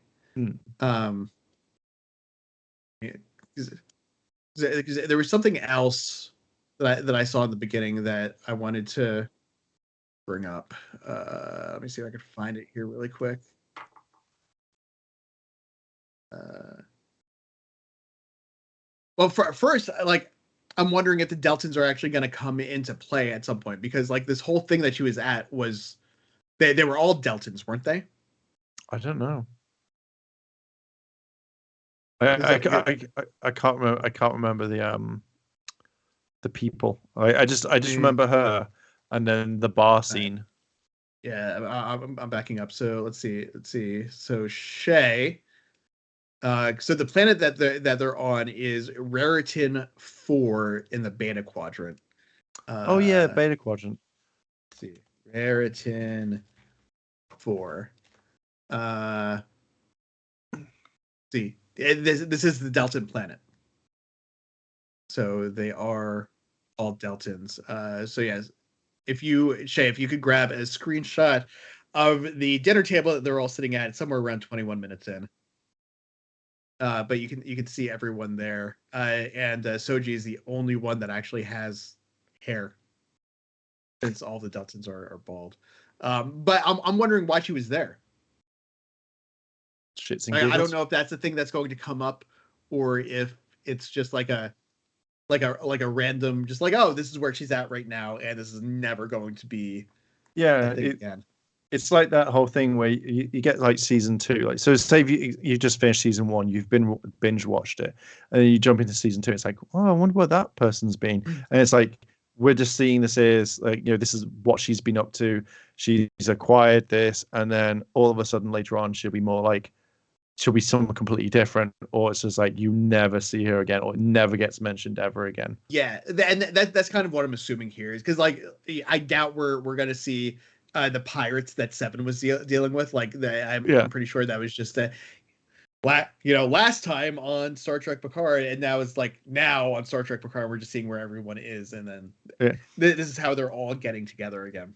There was something else that I saw in the beginning that I wanted to bring up. Let me see if I can find it here really quick. Well, first, like, I'm wondering if the Deltons are actually going to come into play at some point, because like this whole thing that she was at was they were all Deltons, weren't they? I don't know. I can't remember. I can't remember the people. I just remember her, and then the bar scene. Yeah, I'm backing up. So let's see. So Shay. So the planet that they're on is Raritan 4 in the Beta Quadrant. Beta Quadrant. Let's see, Raritan 4. See, this is the Deltan planet. So they are all Deltans. So yes, if you could grab a screenshot of the dinner table that they're all sitting at, somewhere around 21 minutes in. But you can see everyone there, and Soji is the only one that actually has hair, since all the Deltons are bald. But I'm wondering why she was there. I don't know if that's the thing that's going to come up, or if it's just like a random, just like, oh, this is where she's at right now, and this is never going to be again. It's like that whole thing where you get like season 2, like, so say you just finished season 1, you've been binge watched it, and then you jump into season 2, it's like, oh, I wonder where that person's been. And it's like, we're just seeing this as like, this is what she's been up to, she's acquired this, and then all of a sudden later on she'll be someone completely different, or it's just like you never see her again, or it never gets mentioned ever again. Yeah, and that's kind of what I'm assuming here, is because like I doubt we're gonna see the pirates that Seven was dealing with. Like I'm pretty sure that was just last time on Star Trek Picard, and now it's like now on Star Trek Picard we're just seeing where everyone is, and then this is how they're all getting together again.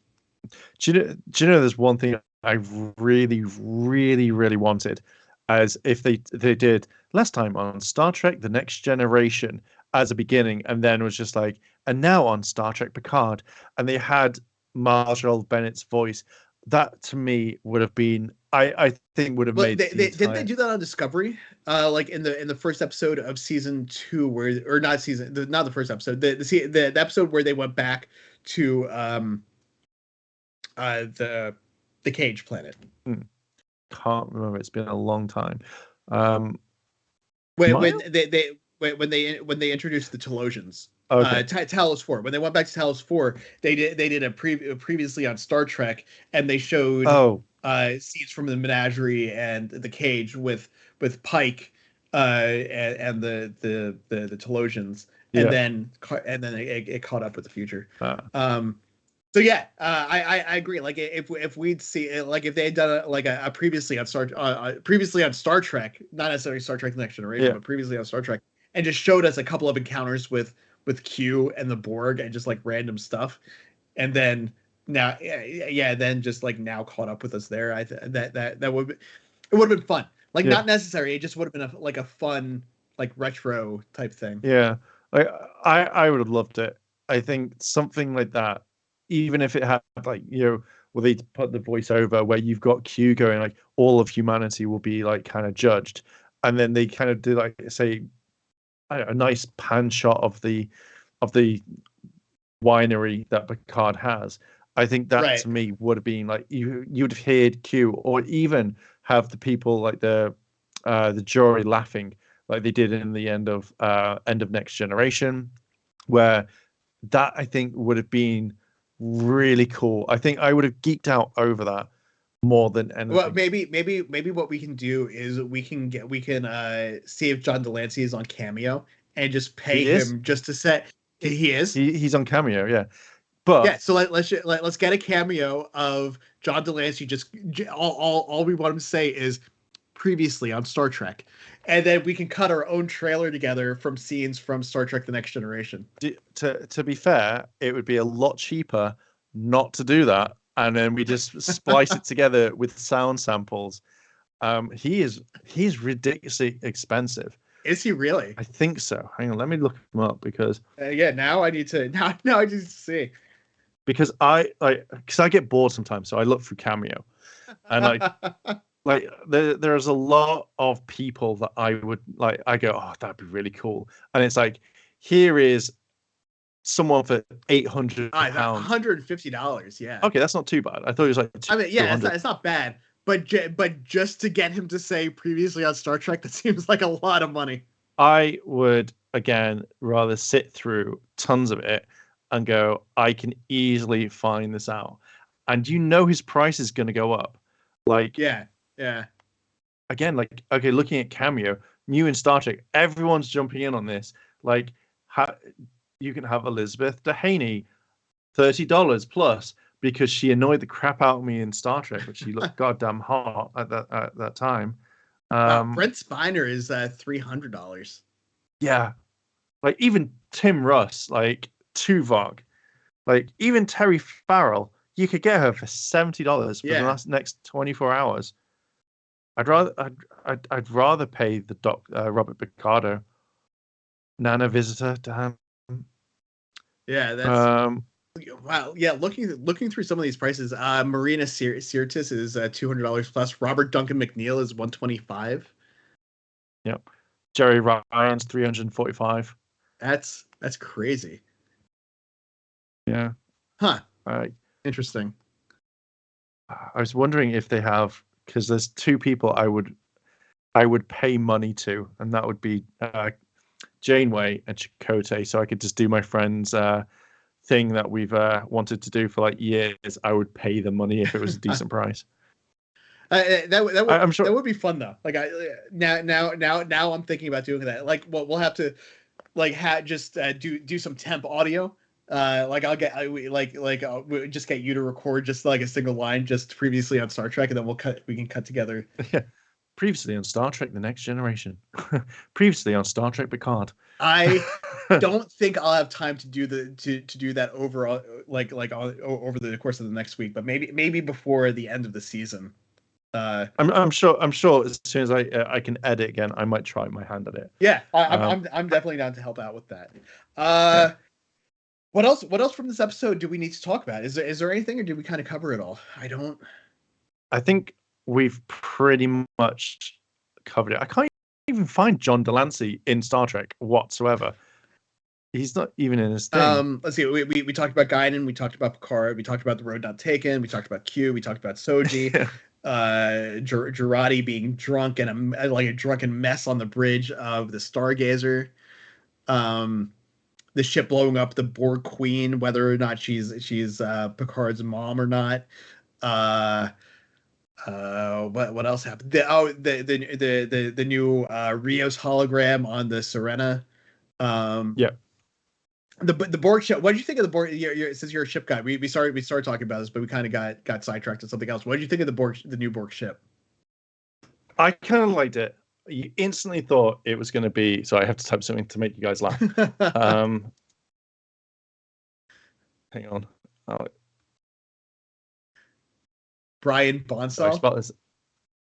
Do you know there's one thing I really, really, really wanted, as if they did last time on Star Trek The Next Generation as a beginning, and then was just like, and now on Star Trek Picard, and they had Marshall Bennett's voice. That to me would have been, I think would have made. Didn't they do that on Discovery? Like in the first episode of season 2, not the first episode, the episode where they went back to the Cage planet. Can't remember. It's been a long time. When they introduced the Telosians. Okay. Talos 4. When they went back to Talos 4, they did a previously on Star Trek, and they showed scenes from the menagerie and the Cage with Pike and the Telosians, and then it caught up with the future. So yeah, I agree. Like if we'd see, like if they had done a previously on Star Trek, not necessarily Star Trek: The Next Generation, but previously on Star Trek, and just showed us a couple of encounters with Q and the Borg and just like random stuff, and then now then just like now caught up with us there. That would it would have been fun. Like not necessary. It just would have been a fun like retro type thing. Yeah, I would have loved it. I think something like that. Even if it had like, where they put the voiceover where you've got Q going like all of humanity will be like kind of judged, and then they kind of do like say a nice pan shot of the winery that Picard has. I think that to me would have been like you'd have heard Q, or even have the people like the jury laughing like they did in the end of Next Generation, where that I think would have been really cool. I think I would have geeked out over that more than anything. Well, maybe what we can do is we can see if John Delancey is on Cameo and just pay him just to say He is. He's on Cameo, yeah. But yeah, so let's get a cameo of John Delancey. Just all we want him to say is previously on Star Trek, and then we can cut our own trailer together from scenes from Star Trek: The Next Generation. To be fair, it would be a lot cheaper not to do that, and then we just splice it together with sound samples. He's ridiculously expensive. Is he really? I think so. Hang on, let me look him up because now I need to see. Because I get bored sometimes, so I look through Cameo, and there's a lot of people that I would like. I go, oh, that'd be really cool, and it's like, here is someone for £800. $150, yeah. Okay, that's not too bad. I thought it was like. I mean, yeah, it's not bad, but just to get him to say previously on Star Trek, that seems like a lot of money. I would again rather sit through tons of it and go, I can easily find this out. And his price is going to go up. Like, yeah. Again, like, okay, looking at Cameo, new in Star Trek, everyone's jumping in on this. Like, you can have Elizabeth Dehaney, $30 plus, because she annoyed the crap out of me in Star Trek, but she looked goddamn hot at that time. Brent Spiner is $300. Yeah. Like, even Tim Russ, like, Tuvok, like even Terry Farrell, you could get her for $70 for the next 24 hours. I'd rather pay the Robert Picardo. Nana Visitor, damn. Yeah, that's wow. Yeah, looking through some of these prices, Marina Sirtis is $200 plus. Robert Duncan McNeil is $125. Yep. Jerry Ryan's $345. That's crazy. Yeah. Huh. Interesting. I was wondering if they have, because there's two people I would pay money to, and that would be Janeway and Chakotay, so I could just do my friend's thing that we've wanted to do for like years. I would pay the money if it was a decent price. I'm sure that would be fun though. Like now I'm thinking about doing that. Like, well, we'll have to like just do some temp audio. Like we'll just get you to record just like a single line just previously on Star Trek, and then we can cut together. Yeah. Previously on Star Trek: The Next Generation. Previously on Star Trek: Picard. I don't think I'll have time to do that over over the course of the next week, but maybe before the end of the season. I'm sure as soon as I can edit again, I might try my hand at it. Yeah, I'm definitely down to help out with that. Yeah. What else from this episode do we need to talk about? Is there anything, or did we kind of cover it all? I think we've pretty much covered it. I can't even find John Delancey in Star Trek whatsoever. He's not even in his thing. Let's see. We talked about Guinan. We talked about Picard. We talked about the road not taken. We talked about Q. We talked about Soji. Jurati being drunk and like a drunken mess on the bridge of the Stargazer. The ship blowing up, the Borg Queen, whether or not she's Picard's mom or not. What else happened? The new Rios hologram on the Serena. Yeah. The Borg ship. What did you think of the Borg? Since you're a ship guy, we started talking about this, but we kind of got sidetracked to something else. What did you think of the new Borg ship? I kind of liked it. You instantly thought it was going to be. So I have to type something to make you guys laugh. Hang on. Brian Bonsall. I spelled this.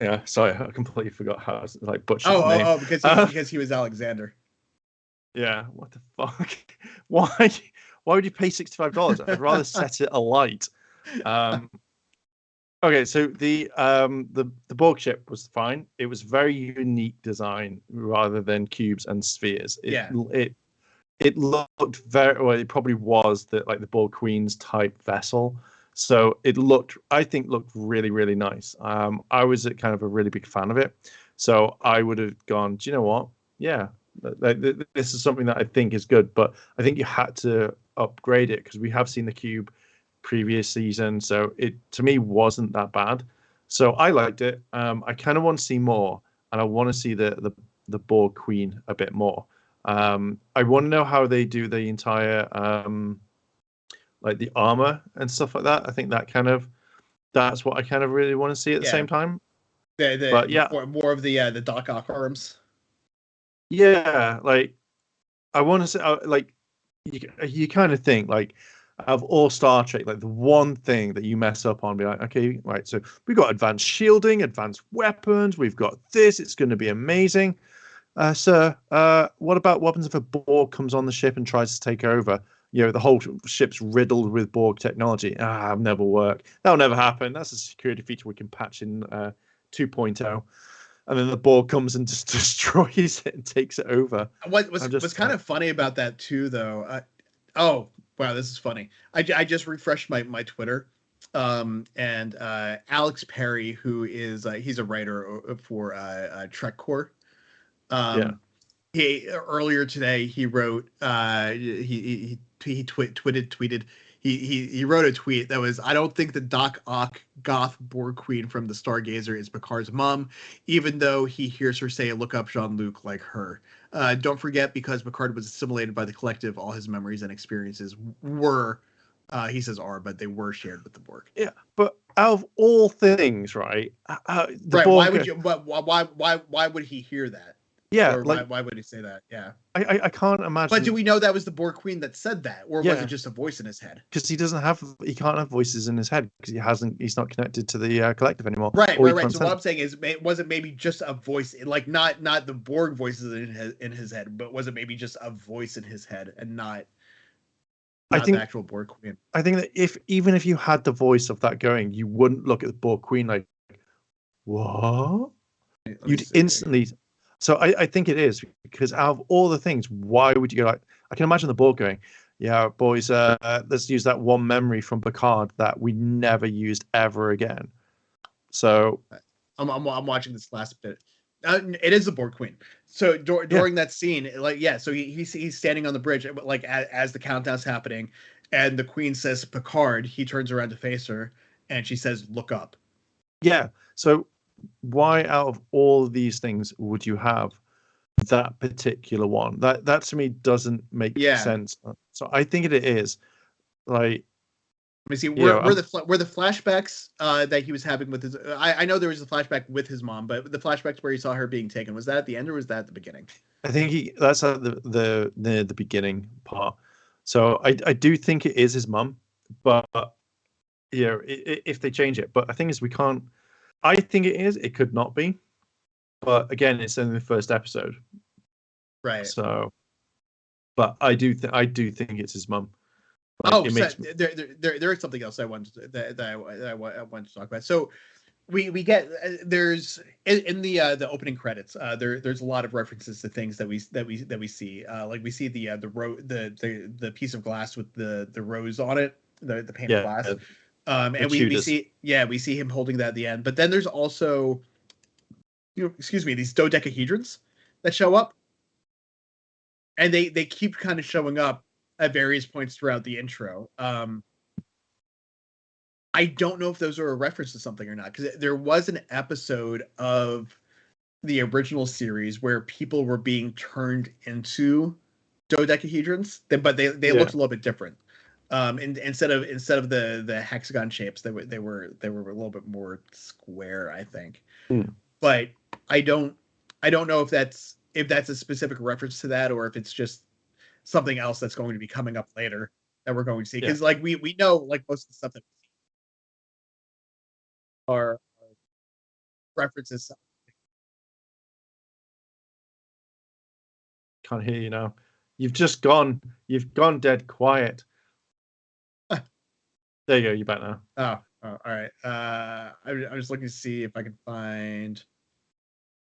Yeah, sorry, I completely forgot how to like butcher his name. Oh, because he was Alexander. Yeah, what the fuck? Why would you pay $65? I'd rather set it alight. Okay, so the Borg ship was fine. It was very unique design rather than cubes and spheres. It looked very well. It probably was the Borg Queen's type vessel. So it looked really, really nice. I was kind of a really big fan of it. So I would have gone, do you know what? Yeah, this is something that I think is good. But I think you had to upgrade it because we have seen the cube previous season. So it, to me, wasn't that bad. So I liked it. I kind of want to see more. And I want to see the Borg Queen a bit more. I want to know how they do the entire like the armor and stuff like that. I think that's what I kind of really want to see at the same time. But yeah, more of the Doc Ock arms. Yeah, like I want to say, like you kind of think like of all Star Trek, like the one thing that you mess up on, be like, okay, right, so we've got advanced shielding, advanced weapons, we've got this, it's going to be amazing. Sir, what about weapons if a Borg comes on the ship and tries to take over? The whole ship's riddled with Borg technology. It'll never work. That'll never happen. That's a security feature we can patch in 2.0. And then the Borg comes and just destroys it and takes it over. What's kind of funny about that too, though? Oh, wow, this is funny. I just refreshed my Twitter, and Alex Perry, who is he's a writer for Trek Core. He earlier today he wrote he tweeted he wrote a tweet that was, I don't think the Doc Ock goth Borg queen from the Stargazer is Picard's mom, even though he hears her say look up Jean-Luc like her. Don't forget, because Picard was assimilated by the collective, all his memories and experiences were he says are, but they were shared with the Borg. Yeah, but out of all things, right? Right. Borg, why would you? Why would he hear that? Yeah, or why would he say that? Yeah. I can't imagine. But do we know that was the Borg queen that said that, or was it just a voice in his head? Because he can't have voices in his head because he's not connected to the collective anymore. Right. So what I'm saying is, was it maybe just a voice, like not the Borg voices in his head, but was it maybe just a voice in his head and not the actual Borg queen? I think that even if you had the voice of that going, you wouldn't look at the Borg queen like, what? You'd instantly. So I think it is, because out of all the things, why would you go like? I can imagine the Borg going, yeah, boys, let's use that one memory from Picard that we never used ever again. So I'm watching this last bit. It is the Borg queen. So during that scene, so he's standing on the bridge, like as the countdown's happening, and the queen says Picard. He turns around to face her, and she says, "Look up." Yeah. So why out of all of these things would you have that particular one? That to me doesn't make sense. So I think it is like, let me see. Were the flashbacks that he was having with his? I know there was a flashback with his mom, but the flashbacks where he saw her being taken, was that at the end or was that at the beginning? I think that's at the beginning part. So I do think it is his mum, but if they change it, but the thing is we can't. I think it is. It could not be, but again, it's in the first episode, right? So, but I do think it's his mum. There is something else I wanted to talk about. So we get there's in the opening credits there's a lot of references to things that we see, like we see the piece of glass with the rose on it, the painted glass. And we see him holding that at the end. But then there's also, these dodecahedrons that show up, and they keep kind of showing up at various points throughout the intro. I don't know if those are a reference to something or not, because there was an episode of the original series where people were being turned into dodecahedrons, but they looked a little bit different. And instead of the hexagon shapes, they were a little bit more square, I think. But I don't know if that's a specific reference to that, or if it's just something else that's going to be coming up later that we're going to see. Because like we know, like most of the stuff that we see are references. Can't hear you now. You've gone dead quiet. There you go. You're back now. Oh, all right. I'm just looking to see if I can find.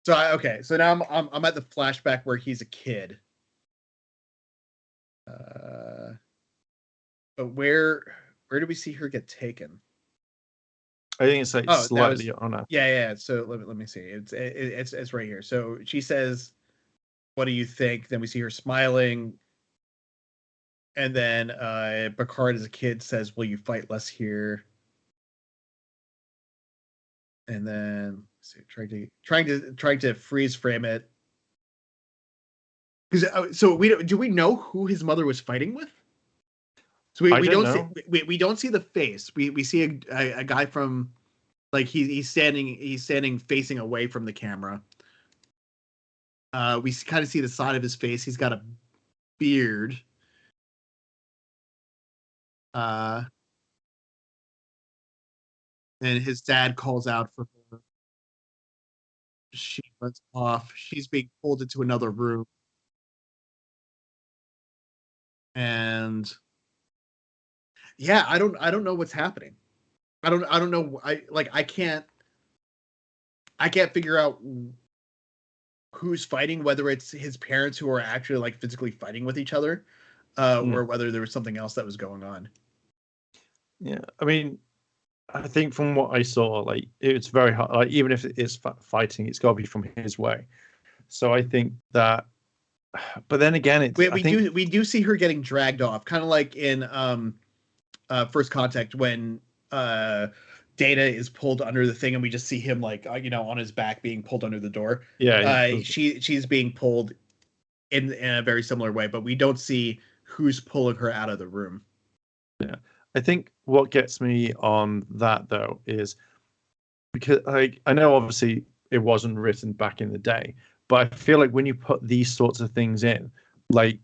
So so now I'm at the flashback where he's a kid. But where do we see her get taken? I think it's like slightly on her. Yeah. So let me see. It's right here. So she says, "What do you think?" Then we see her smiling. And then Picard as a kid says, "Will you fight less here?" And then trying to freeze frame it. Because so do we know who his mother was fighting with? So we don't know. We don't see the face. We see a guy from, like, he's standing facing away from the camera. We kind of see the side of his face. He's got a beard. And his dad calls out for her. She runs off. She's being pulled into another room. And yeah, I don't know what's happening. I don't know. I can't figure out who's fighting, whether it's his parents who are actually like physically fighting with each other, or whether there was something else that was going on. Yeah, I mean, I think from what I saw, like, it's very hard. Like, even if it is fighting, it's got to be from his way. So I think that, but then again, it's we do see her getting dragged off, kind of like in First Contact when Data is pulled under the thing, and we just see him like on his back being pulled under the door. Yeah, she's being pulled in a very similar way, but we don't see who's pulling her out of the room. Yeah, I think what gets me on that though is because, like, I know obviously it wasn't written back in the day, but I feel like when you put these sorts of things in, like,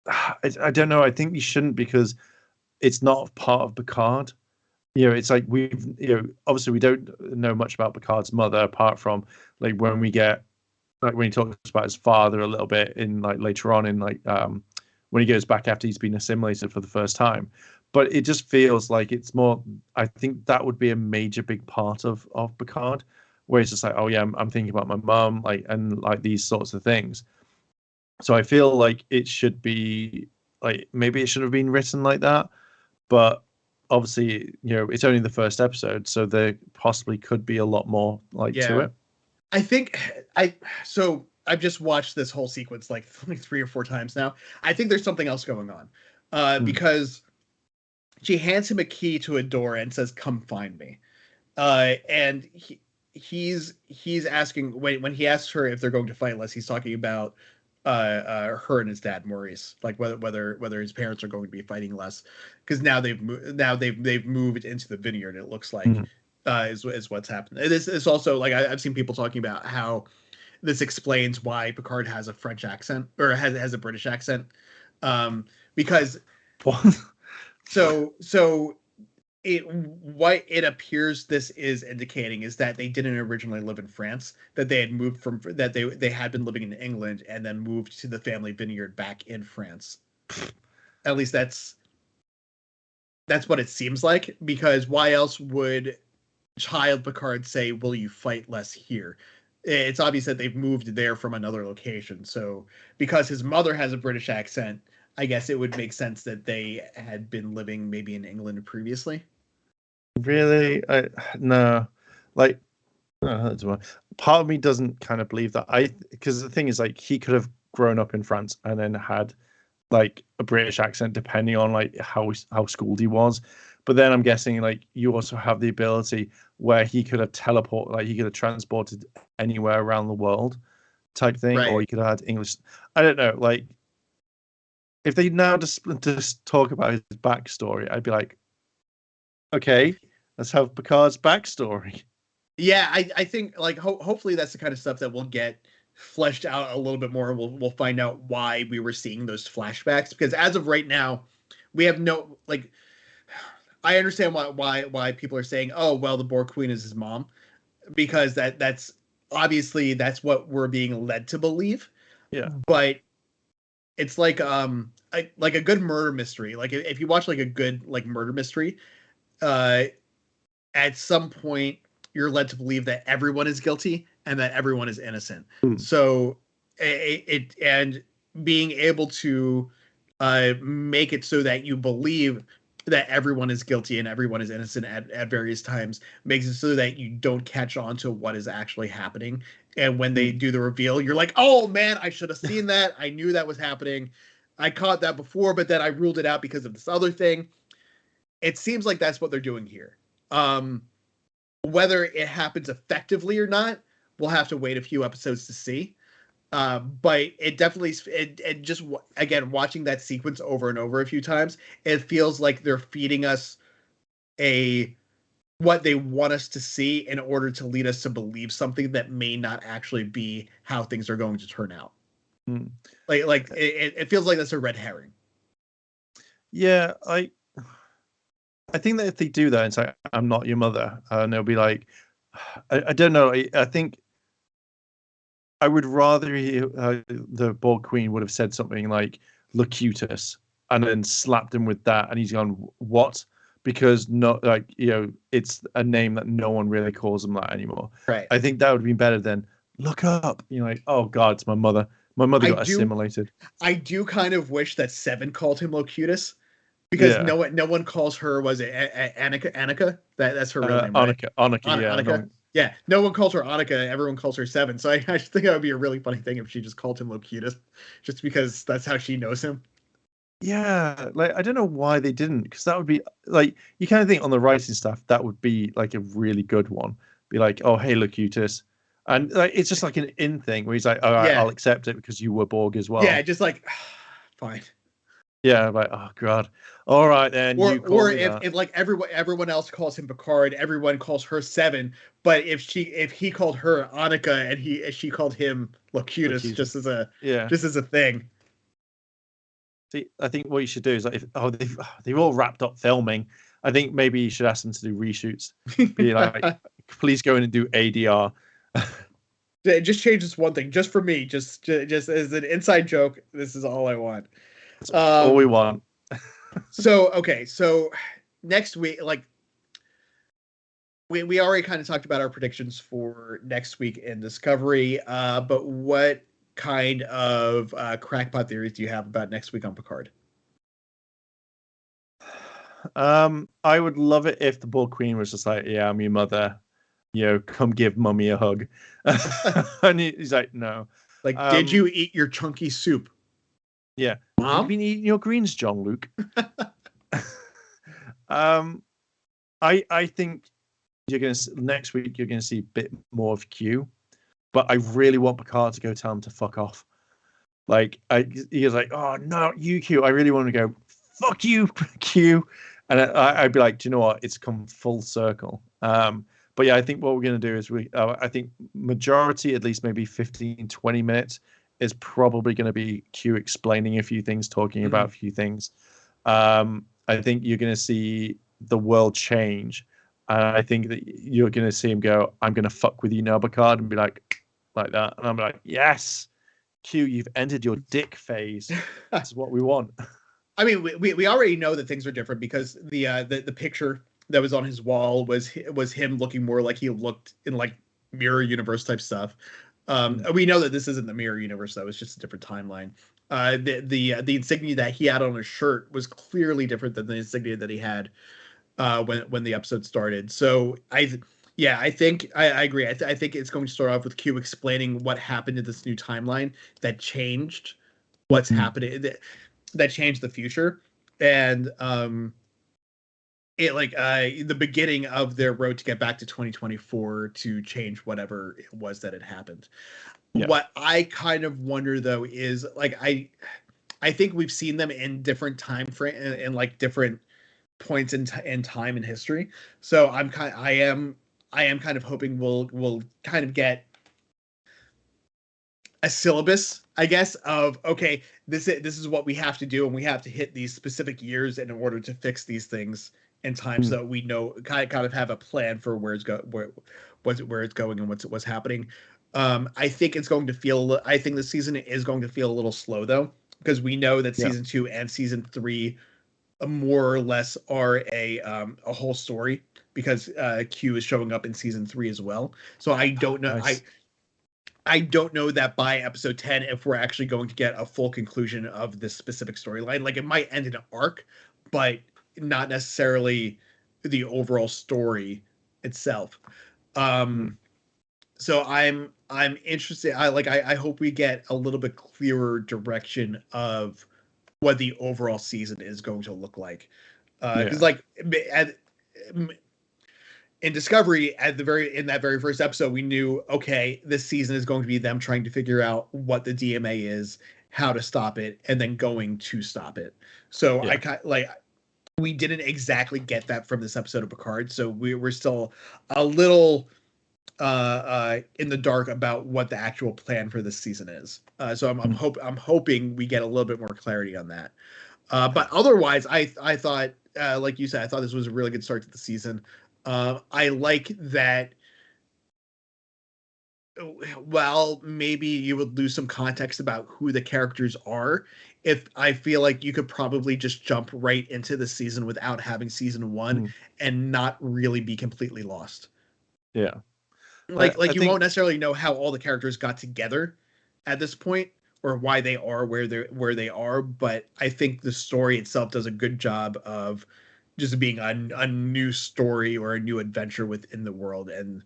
I don't know, I think you shouldn't, because it's not part of Picard. It's like obviously we don't know much about Picard's mother apart from like when we get, like, when he talks about his father a little bit in, like, later on in, like, when he goes back after he's been assimilated for the first time. But it just feels like it's more, I think that would be a major big part of Picard, where it's just like, oh yeah, I'm thinking about my mom, like, and like these sorts of things. So I feel like it should be, like, maybe it should have been written like that, but obviously, it's only the first episode, so there possibly could be a lot more, like, to it. I think so I've just watched this whole sequence like 3 or 4 times now. I think there's something else going on, because she hands him a key to a door and says, "Come find me." And he's asking, when he asks her if they're going to fight less, he's talking about her and his dad Maurice, like whether his parents are going to be fighting less, because now they've moved into the vineyard. It looks like is what's happened. It's also like I've seen people talking about how this explains why Picard has a French accent, or has a British accent, because so what it appears this is indicating is that they didn't originally live in France, that they had moved from, that they had been living in England and then moved to the family vineyard back in France. At least that's what it seems like, because why else would child Picard say, "Will you fight less here?" It's obvious that they've moved there from another location. So because his mother has a British accent, I guess it would make sense that they had been living maybe in England previously. Really? No. Like, part of me doesn't kind of believe that. Because the thing is, like, he could have grown up in France and then had, like, a British accent depending on, like, how schooled he was. But then I'm guessing, like, you also have the ability where he could have he could have transported anywhere around the world type thing, right. Or he could have had English. I don't know. Like, if they now just talk about his backstory, I'd be like, okay, let's have Picard's backstory. Yeah, I think, like, hopefully that's the kind of stuff that we'll get fleshed out a little bit more. We'll find out why we were seeing those flashbacks, because as of right now, we have no, like, I understand why people are saying, oh well, the Borg Queen is his mom, because that's obviously that's what we're being led to believe. Yeah, but it's like like a good murder mystery. Like if you watch like a good like murder mystery, at some point you're led to believe that everyone is guilty and that everyone is innocent. So it and being able to make it so that you believe that everyone is guilty and everyone is innocent at various times makes it so that you don't catch on to what is actually happening. And when they do the reveal, you're like, oh man, I should have seen that. I knew that was happening. I caught that before, but then I ruled it out because of this other thing. It seems like that's what they're doing here. Whether it happens effectively or not, we'll have to wait a few episodes to see. But it definitely it just again watching that sequence over and over a few times, it feels like they're feeding us what they want us to see in order to lead us to believe something that may not actually be how things are going to turn out. Like it feels like that's a red herring. Yeah, I think that if they do that and say, "I'm not your mother," and they'll be like, I don't know. I think I would rather the Borg Queen would have said something like "Locutus" and then slapped him with that, and he's gone, "What?" Because not like it's a name that no one really calls him that anymore. Right. I think that would be better than "Look up." Like, oh God, it's my mother. My mother got assimilated. I do kind of wish that Seven called him Locutus. Because no one calls her, was it Annika? That's her real name, right? Annika. Yeah, no one calls her Annika. Everyone calls her Seven. So I just think that would be a really funny thing if she just called him Locutus, just because that's how she knows him. Yeah, like I don't know why they didn't, because that would be like you kind of think on the writing staff that would be like a really good one. Be like, oh hey Locutus, and like it's just like an in thing where he's like, all right, I'll accept it because you were Borg as well. Yeah, just like fine. Yeah, like oh god, all right then. Or if like everyone else calls him Picard, everyone calls her Seven. But if he called her Annika and she called him Locutus, just as a thing. See, I think what you should do is like they've all wrapped up filming. I think maybe you should ask them to do reshoots. Be like, please go in and do ADR. Just change this one thing, just for me, just as an inside joke. This is all I want. That's all we want. So next week, like we already kind of talked about our predictions for next week in Discovery. But what kind of crackpot theories do you have about next week on Picard? I would love it if the Borg Queen was just like, yeah, I'm your mother. Come give Mummy a hug. And he's like, no. Like, did you eat your chunky soup? Yeah. Mom? You've been eating your greens, John Luke. I think next week you're gonna see a bit more of Q, but I really want Picard to go tell him to fuck off. Like he was like, oh no, you Q. I really want to go fuck you, Q. And I'd be like, do you know what? It's come full circle. But yeah, I think what we're going to do is I think majority, at least maybe 15, 20 minutes, is probably going to be Q explaining a few things, talking about a few things. I think you're going to see the world change. And I think that you're going to see him go, I'm going to fuck with you now, Picard, and be like that. And I'm like, yes, Q, you've entered your dick phase. That's what we want. I mean, we already know that things are different because the picture that was on his wall was him looking more like he looked in like mirror universe type stuff. We know that this isn't the mirror universe though; it's just a different timeline. The insignia that he had on his shirt was clearly different than the insignia that he had when the episode started. So I think I agree. I think it's going to start off with Q explaining what happened in this new timeline that changed what's happening. That changed the future, and it like the beginning of their road to get back to 2024 to change whatever it was that had happened. Yeah. What I kind of wonder though is like I think we've seen them in different time frame and like different points in time in history. So I am kind of hoping we'll kind of get a syllabus, I guess, of okay, this is what we have to do, and we have to hit these specific years in order to fix these things in time, so that we know kind of have a plan for where it's going and what's happening. I think it's going to feel. I think the season is going to feel a little slow though, because we know that season 2 and season 3 more or less are a whole story because Q is showing up in season 3 as well. So I don't know. Nice. I don't know that by episode 10 if we're actually going to get a full conclusion of this specific storyline. Like it might end in an arc, but not necessarily the overall story itself. So I'm interested. I hope we get a little bit clearer direction of what the overall season is going to look like. Because in Discovery, in that very first episode, we knew, okay, this season is going to be them trying to figure out what the DMA is, how to stop it, and then going to stop it. So we didn't exactly get that from this episode of Picard, so we're still a little in the dark about what the actual plan for this season is. So I'm hoping we get a little bit more clarity on that. But otherwise, I thought, like you said, I thought this was a really good start to the season. I like that. Well, maybe you would lose some context about who the characters are. If I feel like you could probably just jump right into the season without having season one and not really be completely lost. Yeah. Like you won't necessarily know how all the characters got together at this point or why they are where they are, but I think the story itself does a good job of just being a new story or a new adventure within the world and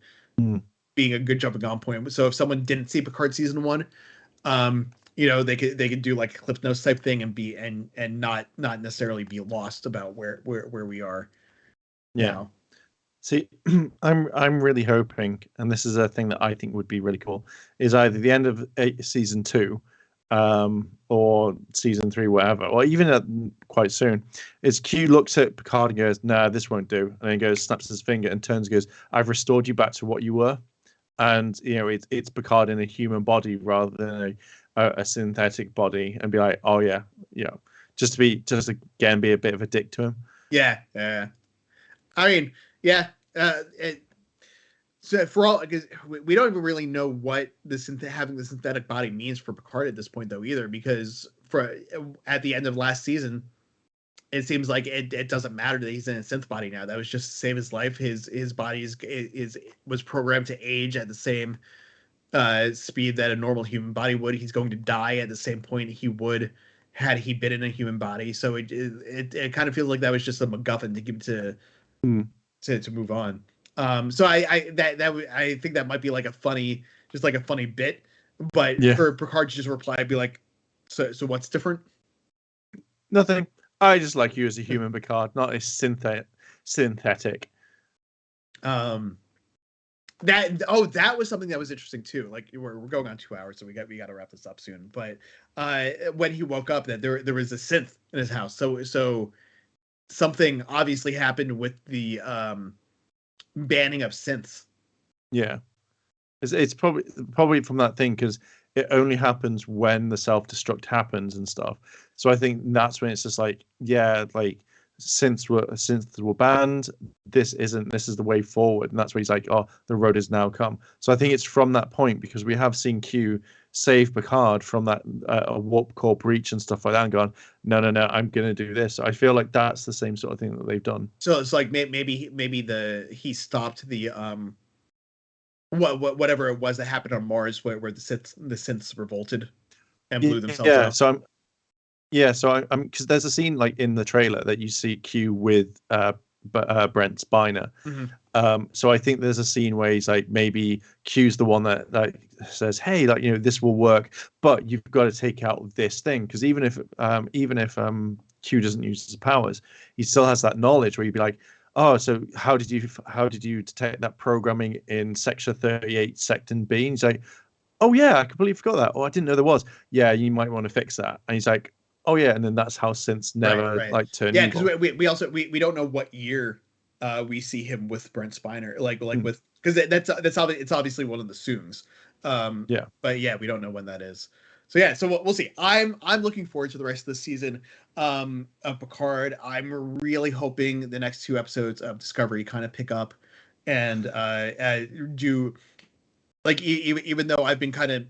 being a good jumping on point. So if someone didn't see Picard season 1, they could do like a Cliff Notes type thing and be and not necessarily be lost about where we are. Yeah. Now. See, I'm really hoping, and this is a thing that I think would be really cool, is either the end of season 2, or season 3, whatever, or even quite soon, is Q looks at Picard and goes, "Nah, this won't do," and then goes, snaps his finger, and turns and goes, "I've restored you back to what you were," and it's Picard in a human body rather than a synthetic body, and be like, "Oh yeah, just again be a bit of a dick to him." Yeah. I mean, yeah. So for all, because we don't even really know what having the synthetic body means for Picard at this point, though, either. Because at the end of last season, it seems like it doesn't matter that he's in a synth body now. That was just to save his life. His body was programmed to age at the same speed that a normal human body would. He's going to die at the same point he would had he been in a human body. So it kind of feels like that was just a MacGuffin to give to move on. So I think that might be like a funny bit, but for Picard to just reply, I'd be like, so what's different? Nothing. I just like you as a human, Picard, not a synthetic. That was something that was interesting too. Like we're going on 2 hours, so we got to wrap this up soon. But when he woke up, that there was a synth in his house, so something obviously happened with the banning of synths. Yeah, it's probably from that thing, because it only happens when the self-destruct happens and stuff. So I think that's when it's just like, synths were banned. This is the way forward, and that's where he's like, oh, the road has now come. So I think it's from that point, because we have seen Q save Picard from that warp core breach and stuff like that, and gone, no, I'm gonna do this. So I feel like that's the same sort of thing that they've done. So it's like maybe he stopped the whatever it was that happened on Mars where the synths revolted and blew themselves up. So I'm because there's a scene like in the trailer that you see Q with Brent Spiner. So I think there's a scene where he's like, maybe Q's the one that says, hey, this will work, but you've got to take out this thing, because even if Q doesn't use his powers, he still has that knowledge where you'd be like, oh, so how did you detect that programming in Sector 38, Sector B? And he's like, oh yeah, I completely forgot that. Oh, I didn't know there was. Yeah, you might want to fix that. And he's like, oh yeah, and then that's how synths never turn evil. Yeah, because we also don't know what year we see him with Brent Spiner, with, because it's obviously one of the Soongs. But yeah, we don't know when that is. So yeah, so we'll see. I'm looking forward to the rest of the season of Picard. I'm really hoping the next 2 episodes of Discovery kind of pick up and do, like, even though I've been kind of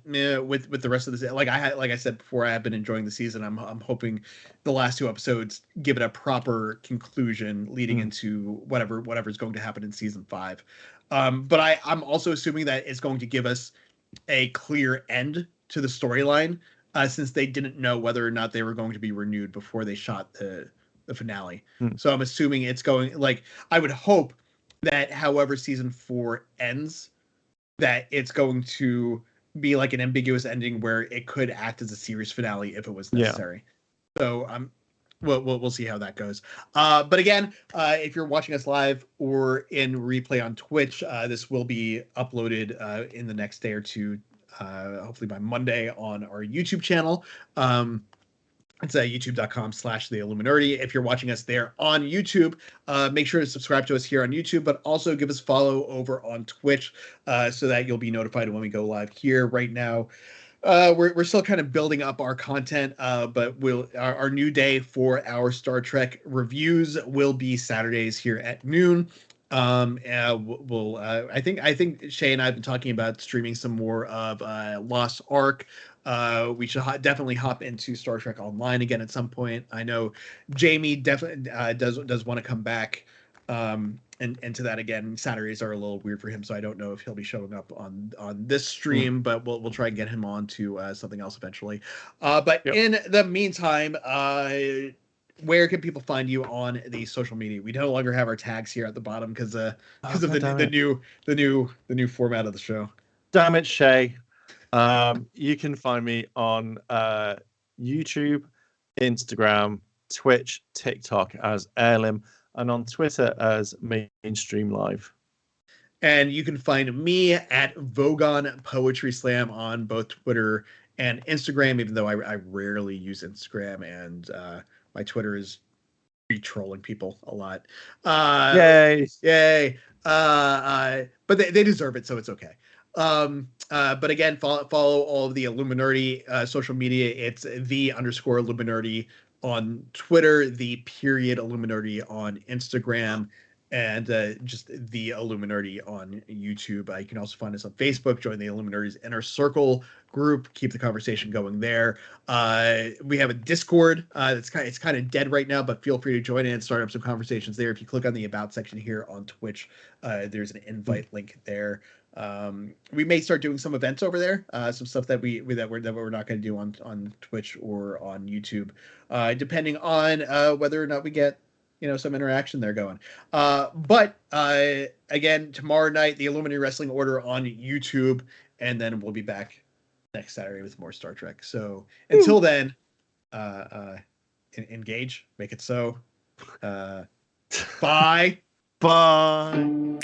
with the rest of this, like I said before, I have been enjoying the season. I'm hoping the last 2 episodes give it a proper conclusion leading into whatever's going to happen in season 5. But I'm also assuming that it's going to give us a clear end to the storyline, since they didn't know whether or not they were going to be renewed before they shot the finale. So I'm assuming it's going, like, I would hope that however season 4 ends, that it's going to be like an ambiguous ending where it could act as a series finale if it was necessary. So we'll see how that goes. But again, if you're watching us live or in replay on Twitch, this will be uploaded in the next day or two, hopefully by Monday on our YouTube channel. It's youtube.com/the Illuminerdi. If you're watching us there on YouTube, make sure to subscribe to us here on YouTube, but also give us a follow over on Twitch so that you'll be notified when we go live here. Right now, we're still kind of building up our content, but our new day for our Star Trek reviews will be Saturdays here at noon. I think Shay and I have been talking about streaming some more of Lost Ark. We should definitely hop into Star Trek Online again at some point. I know Jamie definitely does want to come back and to that again. Saturdays are a little weird for him, so I don't know if he'll be showing up on this stream, but we'll try and get him on to something else eventually. But in the meantime, where can people find you on the social media? We no longer have our tags here at the bottom because of the new format of the show. Damn it, Shay. You can find me on YouTube, Instagram, Twitch, TikTok as Airlim, and on Twitter as Mainstream Live. And you can find me at Vogon Poetry Slam on both Twitter and Instagram, even though I rarely use Instagram, and my Twitter is trolling people a lot. Yay! But they deserve it, so it's okay. But again, follow all of the Illuminerdi social media. It's _Illuminerdi on Twitter, the _Illuminerdi on Instagram, and just the Illuminerdi on YouTube. You can also find us on Facebook. Join the Illuminerdi's Inner Circle group. Keep the conversation going there. We have a Discord. It's kind of dead right now, but feel free to join in and start up some conversations there. If you click on the About section here on Twitch, there's an invite link there. We may start doing some events over there, some stuff that we're not going to do on Twitch or on YouTube, depending on whether or not we get some interaction there going. But again, tomorrow night, the Illuminati Wrestling Order on YouTube, and then we'll be back next Saturday with more Star Trek. So until then, engage, make it so. Bye. Bye.